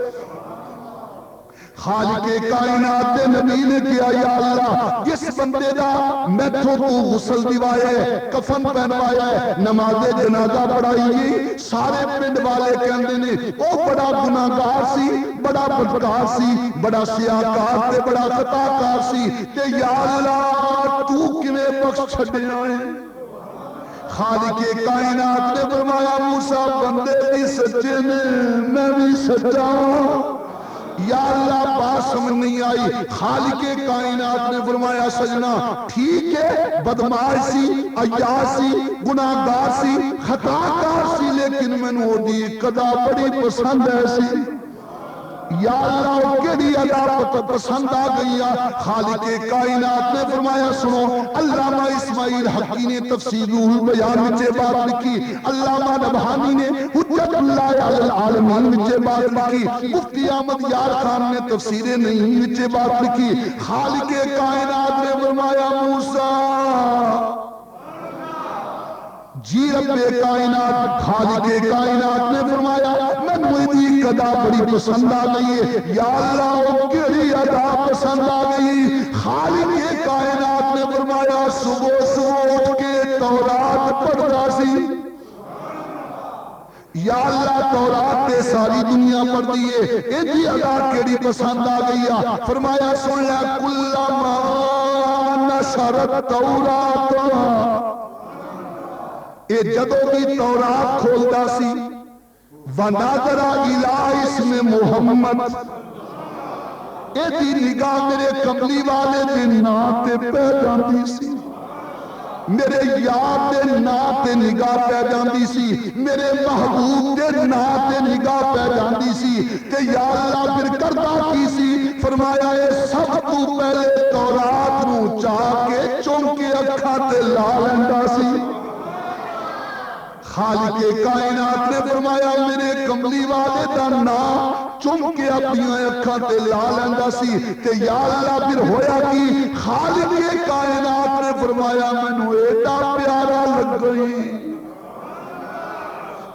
خالق کائنات دے نبی نے کیا یا اللہ جس بندے دا میں تو غسل دیوایا ہے کفن پہنوایا ہے نماز جنازہ پڑھائی سارے پنڈ والے کہندے نے او بڑا گناہگار سی بڑا بدکار سی بڑا سیاہکار تے بڑا خطاکار سی تے یا اللہ تو کیویں بخش چھڈیا ہے خالق کائنات نے فرمایا موسیٰ بندے بھی سچے نے میں بھی سچا یا اللہ بات سمجھ نہیں آئی خالق کائنات نے فرمایا سجنا ٹھیک ہے بدماش سی عیاش سی گناہگار سی خطاکار سی لیکن میں نے دی قضا بڑی پسند ہے سی یا اللہ کیڑی ادا پسند آ گئی خالق کائنات نے فرمایا سنو علامہ اسماعیل حقی نے تفسیر روح البیان وچ بات لکھی علامہ نبہانی نے حجت اللہ علی العالمین وچ بات لکھی مفتی احمد یار خان نے تفسیر نعیم وچ بات لکھی خالق کائنات نے فرمایا موسیٰ جی رب کائنات خالق کائنات نے فرمایا میں مجھے قضا بڑی پسند آ گئی ہے یا اللہ وہ کیڑی ادا پسند آ گئی خالق کائنات نے فرمایا صبح صبح اٹھ کے تورات پڑھتا سی یا اللہ تورات تے ساری دنیا پڑھ دیئے ایجی ادا کیڑی پسند آ گئی فرمایا سن لے کلما نشرت تورات اے جدو بھی تورات کھولتا سی وَنَادَرَ إِلَىٰ اسْمِ محمد اے دی نگاہ میرے کملی والے دے نام تے پہ جاندی سی میرے یاد دے نام تے نگاہ پہ جاندی سی میرے محبوب دے نام تے نگاہ پہ جاندی سی کہ یا اللہ پھر کردہ کی سی فرمایا اے سب تو پہلے تورات نو چاہ کے چونکے اکھا تے لا لیندہ سی خالق کائنات نے فرمایا میرے کملی والے دا نام چونکے اپنی اکھاں تے لا لیندہ سی کہ یا اللہ پھر ہویا کی خالق کائنات نے فرمایا مینوں ایڈا پیارا لگ گئی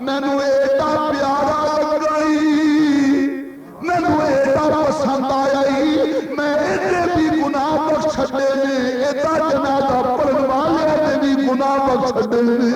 مینوں ایڈا پیارا لگ گئی مینوں ایڈا پسند آیا ہی میں ایڈے بھی گناہ بخش چھڈے نے ایڈا جنازہ پڑھن والے نے بھی گناہ بخش چھڈے نے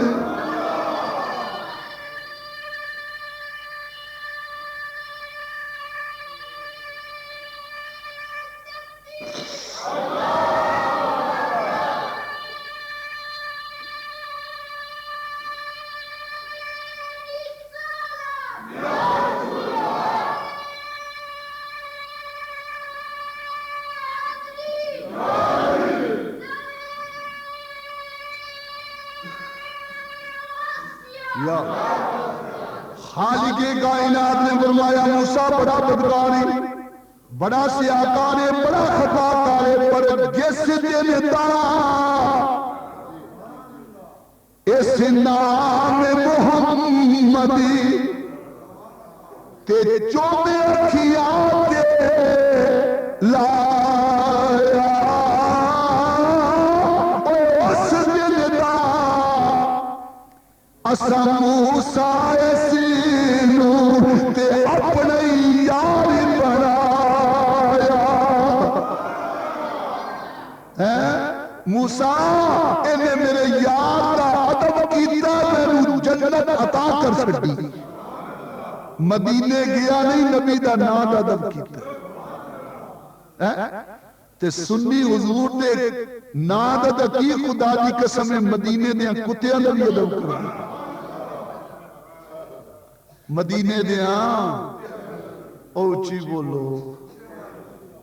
خالق کائنات نے فرمایا موسیٰ بڑا بدکاری بڑا سیاہکار ہے بڑا خطاکار ہے پر جس دن تارا اس نام محمدی تے چوبے اکھیاں تے لایا اس دن دا اسا موسیٰ سینو تے اپنے یار بنایا موسیٰ انہیں میرے یار دا ادب کیتا میرے جنت عطا کر سکتی مدینے گیا نہیں نبی دا نام ادب کیتا تے سنی حضور دے نام ادب کی خدا دی قسم مدینے دیا کتیاں دا بھی ادب کرو مدینے دیا اوچی بولو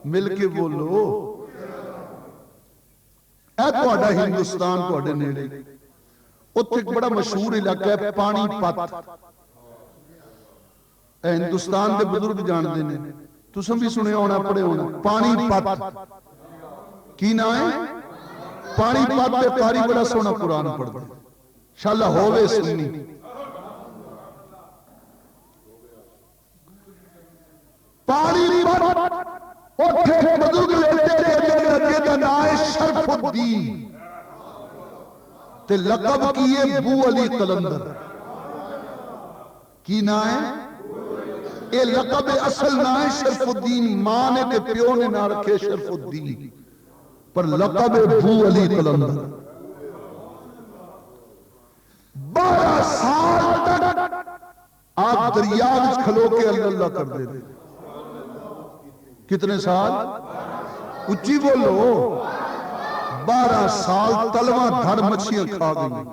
مل کے بولو اے توڑا ہندوستان توڑے نیڑے اتھے ایک بڑا مشہور علاقہ ہے پانی پت اے ہندوستان دے بزرگ جان دینے تو سن بھی سنے ہونا پڑے ہونا پانی پت کی نا ہے پانی پت پہ پاری بڑا سونا قرآن پڑھ دے انشاءاللہ ہوئے سنی پانی پت اتھے بزرگ لیتے دا نائے شرف الدین تے لقب کیے بو علی قلندر کی نائے اے لقب اصل نہ ہے شرف الدین، ماں نے تے پیو نے نہ رکھے شرف الدین، پر لقب ابو علی قلندر 12 سال تک آپ دریا وچ کھلو کے اللہ اللہ کر دے دے. کتنے سال؟ اچھی بولو. 12 سال تلواں دھڑ مچھیاں کھا گئی.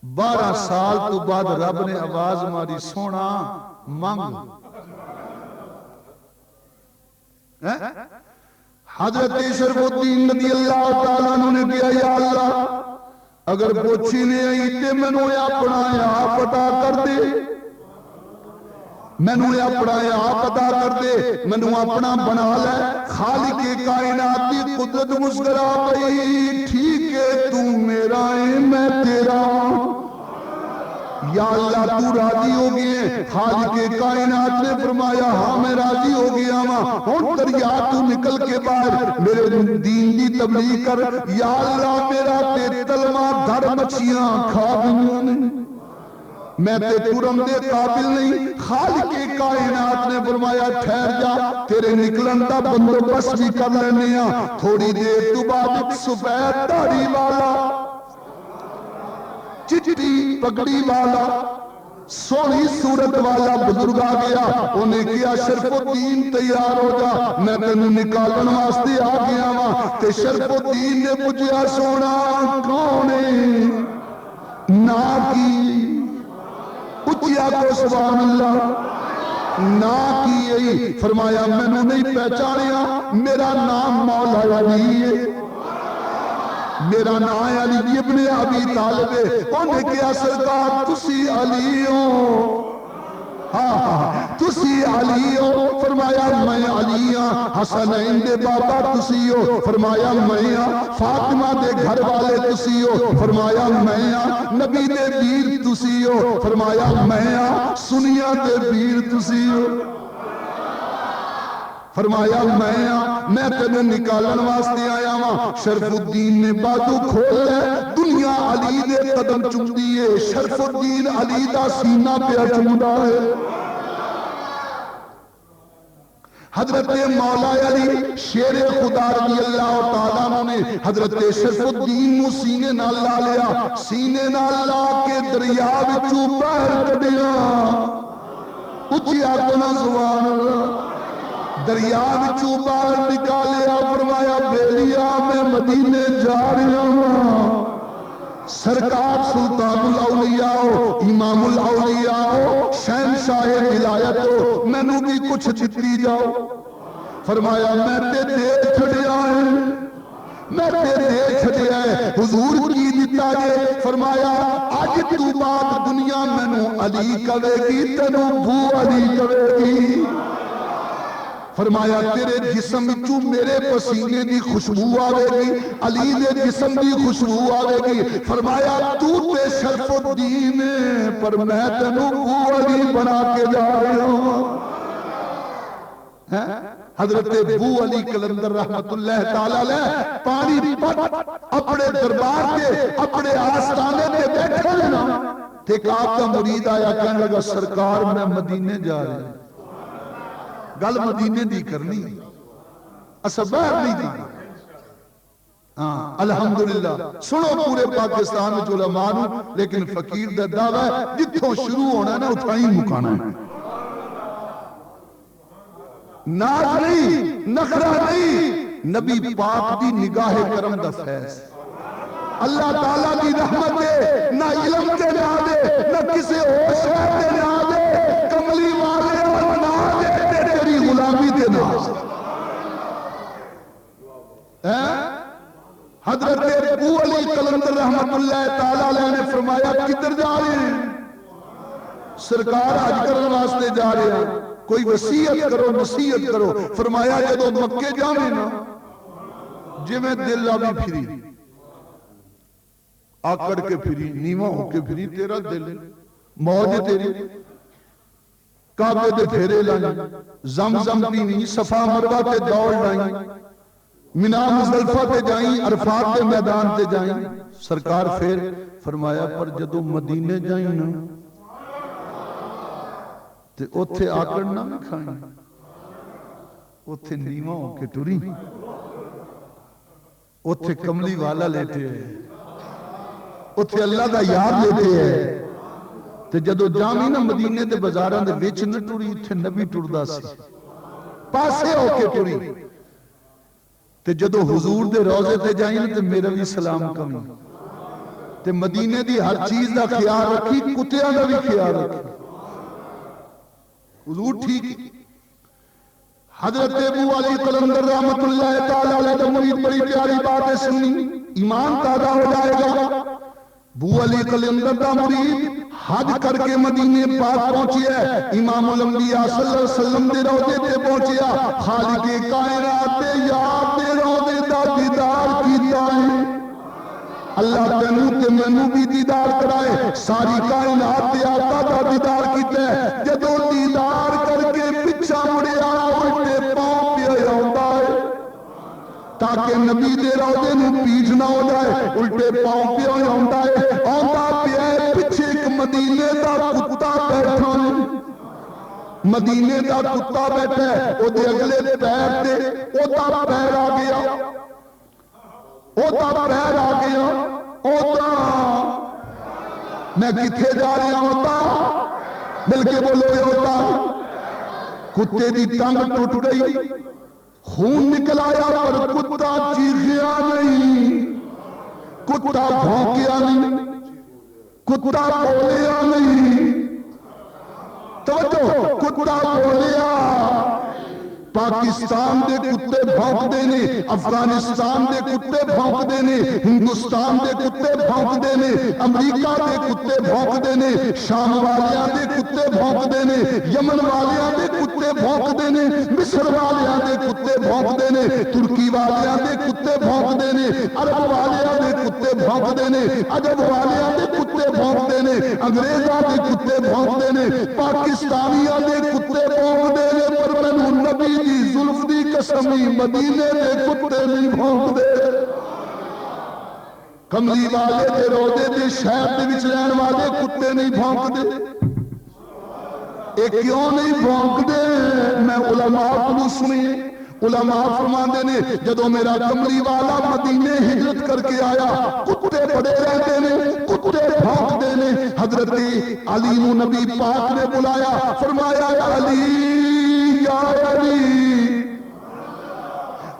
12 سال تو بعد رب نے آواز ماری سونا منگ. حضرت شرف الدین رضی اللہ تعالیٰ نے کیا یا اللہ اگر پوچھی نے آئی تے مینوں اپنا آپ عطا کر دے، مینوں اپنا آپ عطا کر دے، مینوں اپنا بنا لے. خالق کائنات کی قدرت مسکرا پئی، ٹھیک ہے تو میرا ہے میں تیرا. یا اللہ تو راضی ہو گئے؟ خالق کائنات نے فرمایا ہاں میں راضی ہو گیا ہوں. ہن دریا تو نکل کے باہر میرے دین دی تبلیغ کر. یا اللہ میرا تے تلواں دھڑ مچھیاں کھا گئیاں نے، میں تے ترم دے قابل نہیں. خالق کائنات نے فرمایا ٹھہر جا، تیرے نکلن دا بندوبست بھی کر لینے ہاں. تھوڑی دیر تو بعد ایک سفید داڑھی والا، چٹی پگڑی والا، سونی صورت والا بزرگ آ گیا. انہیں کیا شرف الدین تیار ہو جا، میں تینوں نکالن واسطے آ گیا ہاں. تے شرف الدین نے پوچھا سونا کون ہے؟ نا کی اچیا کو سبحان اللہ نا کی. فرمایا میں نہیں پہچانیا، میرا نام مولا علی ہے، میرا نام علی ابن ابی طالب ہے. انہیں کیا سرکار تسی علی ہو؟ ہاں تسی علی ہو؟ فرمایا میں علی ہاں. حسنین دے بابا تسی ہو؟ فرمایا میں ہاں. فاطمہ دے گھر والے تسی ہو؟ فرمایا میں ہاں. نبی دے ویر تسی ہو؟ فرمایا میں ہاں. سنیاں دے ویر تسی ہو؟ فرمایا میں ہاں. میں تینوں نکالن واسطے آیا ہاں. شرف الدین نے بازو کھول لے، دنیا علی دے قدم چمدی ہے، شرف الدین علی دا سینہ پہ چمدا ہے. حضرت مولا علی شیر خدا رضی اللہ تعالیٰ نے حضرت شرف الدین نو سینے نال لا لیا. سینے نال لا کے دریا وچوں باہر کڈیا. اچھی آکھنا سبحان اللہ. دریا وچوں باہر نکالیا. فرمایا بیلیا میں مدینے جا رہا ہوں. سرکار سلطان الاولیاء، امام الاولیاء، شہنشاہ ولایت ہو، مینوں بھی کچھ دتی جاؤ. فرمایا میں تے دے چھڑیا ہے، میں تے دے چھڑیا ہے. حضور کی دتا جے؟ فرمایا اج تو بعد دنیا مینوں علی کہے گی، تینوں بو علی کہے گی. فرمایا تیرے جسم وچوں میرے پسینے دی خوشبو آوے گی، علی دے جسم دی خوشبو آوے گی. فرمایا تو تے شرف الدین پر میں تینوں بو علی بنا کے جا رہا ہوں. حضرت بو علی قلندر رحمت اللہ تعالی علیہ پانی اپنے دربار کے اپنے آستانے پہ بیٹھے نا. ایک آپ کا مرید آیا کہنے لگا سرکار میں مدینے جا رہا ہوں. گل مدینے دی کرنی اسا باہر نہیں دی. ہاں الحمدللہ سنو پورے پاکستان میں علماء نو، لیکن فقیر دا دعویٰ ہے جتھوں شروع ہونا ہے نا اتھا ہی مکانا ہے. ناز نہیں، نخرہ نہیں، نبی پاک دی نگاہ کرم دا فیض. اللہ تعالیٰ دی رحمت دے، نہ علم دے نہ دے، نہ کسی اور شہر دے نہ دے، کملی والے اور نہ دے تیری غلامی دے ناز. حضرت ابو علی قلندر رحمت اللہ تعالیٰ علیہ نے فرمایا کدھر جا رہے ہیں؟ سرکار حج کرنے واسطے جا رہے ہیں. کوئی وصیت کرو نصیحت کرو. فرمایا جدو مکے جانے نا جی میں دل آبی پھری آکڑ کے پھری نیواں ہو کے پھری تیرا دل موج تیری کعبے دے پھیرے لائیں زمزم پینی صفا مروہ تے دوڑ لائیں منا مزدلفہ تے جائیں عرفات کے میدان تے جائیں. سرکار پھر فرمایا پر جدو مدینے جائیں نا تے اوتھے آکڑ نہ کھائیں، اوتھے نیواں ہو کے ٹری، اوتھے کملی والا لیتے ہیں، اوتھے اللہ دا یاد لیتے ہیں۔ تے جدو جامی نا مدینے دے بازاراں دے وچ نہ ٹری، اتھے نبی ٹردا سی، پاسے ہو کے ٹری۔ تے جدو حضور دے روزے تے جائیں تے میرا بھی سلام کمی، تے مدینے دی ہر چیز دا خیال رکھی، کتیاں دا بھی خیال رکھی۔ حضور ٹھیک۔ حضرت ابو علی قلندر رحمت اللہ تعالی علیہ دا مرید بڑی پیاری بات ہے سنی، ایمان تازہ ہو جائے گا۔ ابو علی قلندر دا مرید حج کر کے مدینے پاک پہنچیا، امام الانبیاء صلی اللہ علیہ وسلم دے روضے تے پہنچیا، خالق کائنات دے یار دے روضے دا دیدار کیتا ہے۔ اللہ تینوں تے مینوں بھی دیدار کرائے، ساری کائنات دے آقا دا دیدار کیتا ہے۔ جدوں دیدار کر کے پچھا مڑیا الٹے پاؤں پہ آوندا ہے، تاکہ نبی دے روضے نوں پیچھ نہ ہو جائے، الٹے پاؤں پہ آوندا ہے۔ آوندا پیا ہے، پیچھے ایک مدینے دا کتا بیٹھا ہے، مدینے دا کتا بیٹھا ہے، او دے اگلے پیر تے او دا پیر آ گیا، او دا پیر آ گیا، او دا میں کتھے جا رہا ہوتا، بلکہ بولو ہوتا، کتے دی ٹنگ ٹوٹ گئی، خون نکل آیا، پر کتا چیخیا نہیں، کتا بھونکیا نہیں، کتا بولیا نہیں، توجہ کتا بولیا۔ پاکستان دے کتے بھونکدے نے، افغانستان دے کتے بھونکدے نے، ہندوستان دے کتے بھونکدے نے، امریکہ دے کتے بھونکدے نے، شام والیاں دے کتے بھونکدے نے، یمن والیاں دے کتے بھونکدے نے، مصر والیاں دے کتے بھونکدے نے، ترکی والیاں دے کتے بھونکدے نے، عرب والیاں دے کتے بھونکدے نے، عجب والیاں دے کتے بھونکدے نے، انگریزاں دے کتے بھونکدے نے، پاکستانیاں دے کتے بھونکدے نے، پر مینوں نبی دی زلف دی قسمی مدینے دے کتے نہیں بھونک دے۔ کملی والے دے روضے دے شہر دے وچ رہن والے کتے نہیں بھونک دے۔ اے کیوں نہیں بھونک دے؟ میں علماء کو سنی، علماء فرماندے نے جدو میرا کملی والا مدینے ہجرت کر کے آیا، کتے بڑے رہتے نے، کتے بھونک دے نے۔ حضرت علی نو نبی پاک نے بلایا، فرمایا علی یا علی،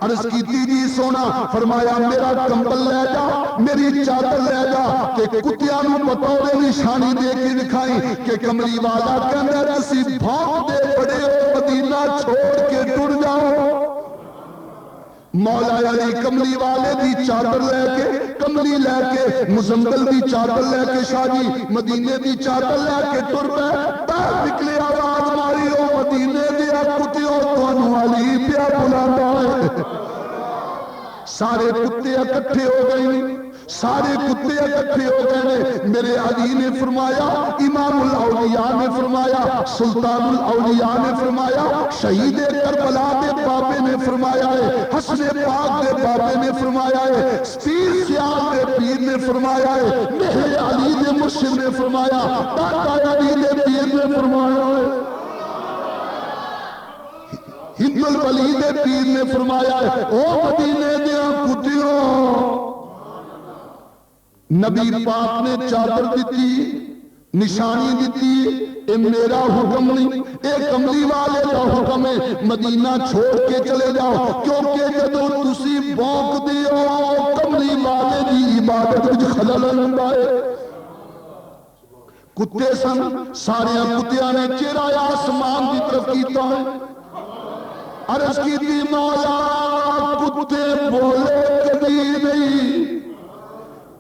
عرض کی جی سونا، فرمایا میرا کمبل لے جا، میری چادر لے جا، کہ کتیاں نو بطور نشانی دے کے دکھائیں کہ کملی والا کہندا تسی بھونک دے بڑے ہو، مدینہ چھوڑ کے ٹر جاؤ۔ مولا علی کملی والے دی چادر لے کے، کملی لے کے، مزمل دی چادر لے کے، شاہ جی مدینے دی چادر لے کے ٹر پے، باہر نکلے آواز ماری، او مدینے دیا کتیوں تانوں علی پیا بلاتا ہے۔ سارے کتے اکٹھے ہو گئے، سارے کتے اکٹھے ہو گئے۔ میرے علی نے فرمایا، امام الاولیاء نے فرمایا، سلطان الاولیاء نے فرمایا، شہید کربلا دے بابے نے فرمایا ہے، حسن پاک دے بابے نے فرمایا ہے، پیر سیال دے پیر نے فرمایا ہے، میرے علی دے مرشد نے فرمایا، داتا علی دے پیر نے فرمایا ہے، ہند الولی دے پیر نے فرمایا ہے، او مدینے دیا کتیوں، نبی پاک نے چادر دیتی، نشانی دیتی، اے میرا حکم نہیں، اے کملی والے کا حکم ہے، مدینہ چھوڑ کے چلے جاؤ، کیونکہ جدو تسی بھونک دیو کملی والے دی عبادت وچ خلل آندا ہے۔ کتے سن، سارے کتیاں نے چہرہ آسمان کی طرف کیتا ہے، عرض کی تھی مولا کتے بولے کبھی نہیں،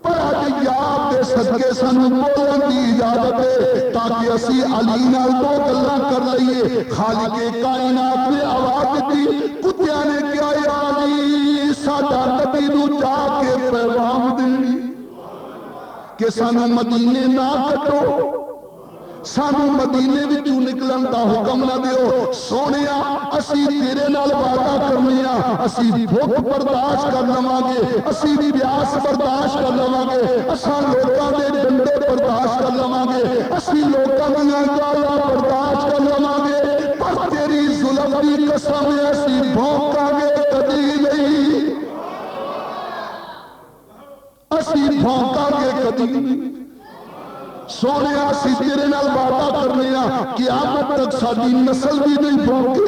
پر آج یاد دے صدقے سن بولن دی اجازت ہے، تاکہ اسی علی نال دو گلاں کر لئیے۔ خالق کائنات نے آواز دی، کتیاں نے کیا یا علی ساڈا نبی نو جا کے پیغام دینی کہ سانو مدینے نہ کٹو، سانو مدینے وچوں نکلن دا حکم نہ دیو سونیا اسی تیرے نال وعدہ کرنے ہاں اسی بھوک برداشت کر لواں گے اسی پیاس برداشت کر لواں گے اساں لوکاں دے ڈنڈے برداشت کر لواں گے اسی لوکاں دیاں گالاں برداشت کر لواں گے پر تیری ظلم دی قسم اسی بھوکاں گے کدی نہیں اسی بھوکاں گے کدی نہیں سونے اسی تیرے نال وعدہ کرنے ہاں قیامت تک ساری نسل بھی نہیں بھونکے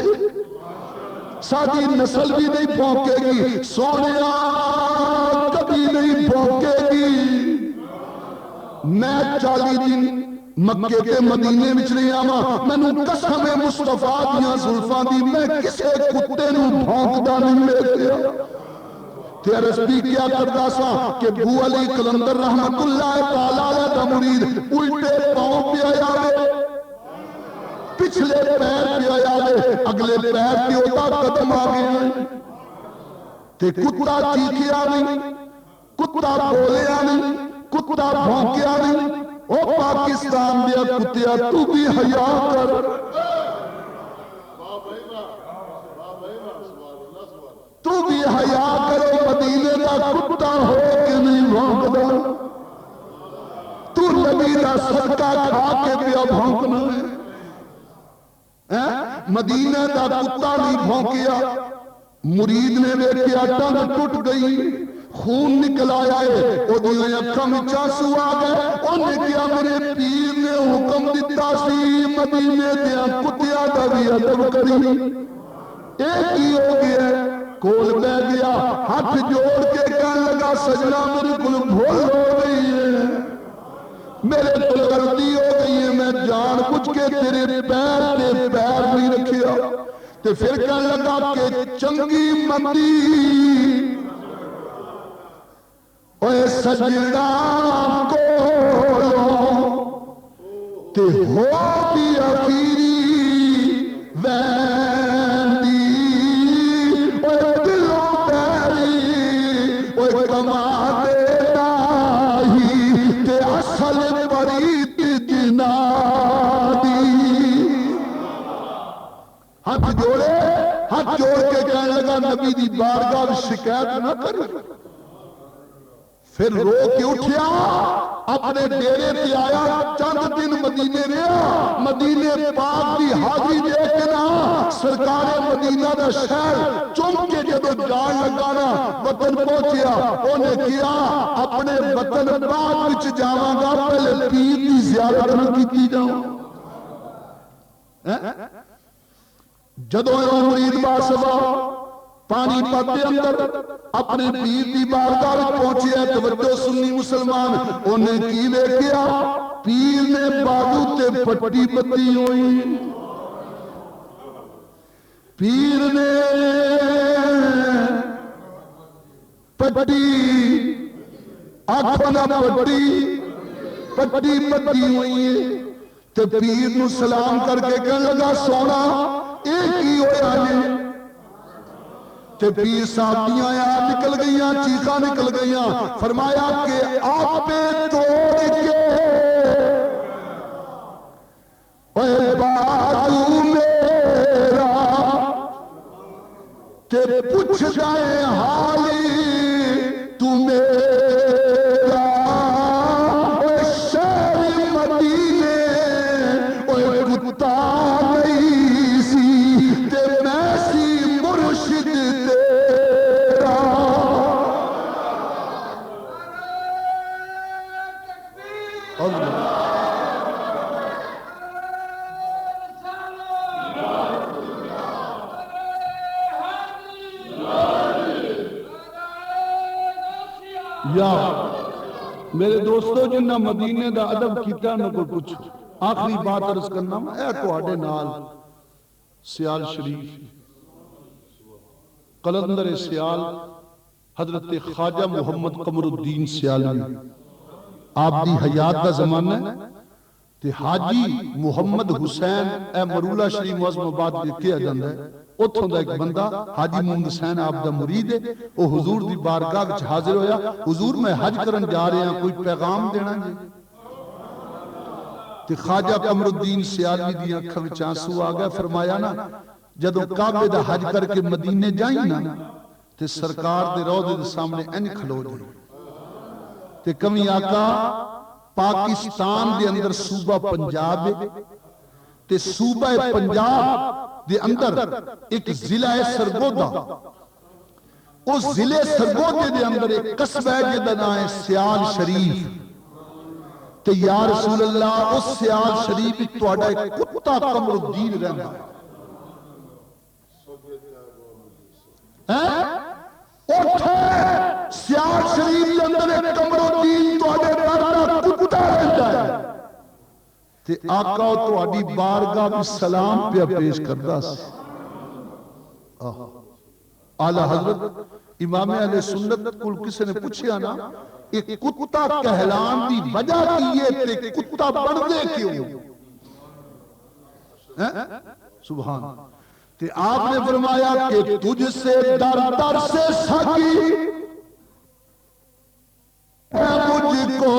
ساری نسل بھی نہیں بھونکے گی سونے کبھی نہیں بھونکے گی میں 40 دن مکے کے مدینے وچ نہیں آواں مینوں قسم مصطفیٰ دیاں زلفاں دی میں کسے کتے نوں بھونکدا نہیں ویکھیا تے عرض بھی کیا کرتا سا کہ بو علی قلندر رحمت اللہ تعالی دا مرید الٹے پاؤں پہ آیا پچھلے پیر پہ آیا اگلے پیر پہ ہوتا قدم آ گیا تے کتا چیخیا نہیں کتا بولیا نہیں کتا بھونکیا نہیں او پاکستان دیا کتیا تو بھی حیا کر تو بھی حیا کرو مدینے دا کتا ہو کے نہیں بھونکدا تو نبی دا صدقہ کھا کے پیا بھونکنا ہے مدینے دا کتا نہیں بھونکیا مرید نے ویکھیا ٹنگ ٹوٹ گئی خون نکل آیا ہے او دیاں اکھاں وچ آنسو آ گئے اونے کیا میرے پیر نے حکم دتا سی مدینے دیاں کتیاں دا بھی ادب کری ایک ہی ہو گیا کول بہ گیا ہاتھ جوڑ کے کہنے لگا سجنا میرے کل بھول ہو گئی ہے میرے کل غلطی ہو گئی ہے میں جان بوجھ کے تیرے پیر کے پیر نہیں رکھیا تے پھر کہنے لگا کہ چنگی مندی اوے سجنا کولو تے ہو بھی اخیری ویندی اوے دلوں پیری اوے کما دیتا ہی تے اصل برید جنا دی ہاتھ جوڑے ہاتھ جوڑ کے کہنے لگا نبی دی بارگاہ شکایت نہ کر پھر رو کے اٹھیا اپنے ڈیرے پہ آیا چند دن مدینے رہا مدینے پاک دی حاضری دے کے نا سرکار مدینہ دا شہر چم کے جدو جان لگانا وطن پہنچیا انہیں کیا اپنے وطن پاک وچ جاواں گا پہلے پیر دی زیارت نہ کیتی جاؤں جدو مرید باسوا پانی پاتے اندر اپنے پیر دی بارگاہ وچ پہنچیا توجہ سنی مسلمان انہیں کی ویکھیا پیر نے بازو تے پٹی بتی ہوئی پیر نے پٹی آنکھوں نہ پٹی بتی ہوئی تے پیر نو سلام کر کے کہنے لگا سونا ایک ہی ہویا نے تے پیر صاحب دیاں آیات نکل گئیاں چیخاں نکل گئیاں فرمایا کہ آپ توڑ کے اے بازو میرا تے پوچھ جائے حالی تو میرا اے شہر مدینے اے کتا نہیں سی تے میں سی مرشد یا میرے دوستو جنہ مدینے دا ادب کیتا نہ کوئی کچھ آخری بات عرض کرنا اے تواڈے نال سیال شریف قلندر سیال حضرت خواجہ محمد قمر الدین سیالوی آپ دی حیات دا زمانہ ہے تے حاجی محمد حسین اے مرولا شریف معظم آباد کیا جاندہ ہے اتھوں دا ایک بندہ حاجی محمد حسین آپ دا مرید ہے وہ حضور دی بارگاہ وچ حاضر ہویا حضور میں حج کرن جا رہے ہیں کوئی پیغام دینا جی تے خواجہ قمر الدین سیالوی دی اکھاں وچ آنسو آ گئے. فرمایا نا جدوں کعبے دا حج کر کے مدینے جائیں نا تے سرکار دے روضے دے سامنے این کھلو جائیں تے کمی آقا پاکستان دے اندر صوبہ پنجاب ہے تے صوبہ پنجاب دے اندر ایک ضلع ہے سرگودا. اس ضلع سرگودے دے اندر ایک قصبہ ہے جدا نام ہے سیال شریف. تے یا رسول اللہ اس سیال شریف تہاڈا ایک کتا قمر الدین رہندا ہے. اٹھے سیال شریف دے اندر ایک قمر الدین تہاڈے گھر دا کتا رہندا ہے تے آقا تہاڈی بارگاہ وچ سلام پیا پیش کردا سی. اعلی حضرت امام اہل سنت کو کسی نے پوچھیا نا ایک کتا کہلان دی وجہ کی ہے تے کتا بن دے کیوں؟ سبحان. تے آپ نے فرمایا کہ تجھ سے در در سے سکی ہے مجھ کو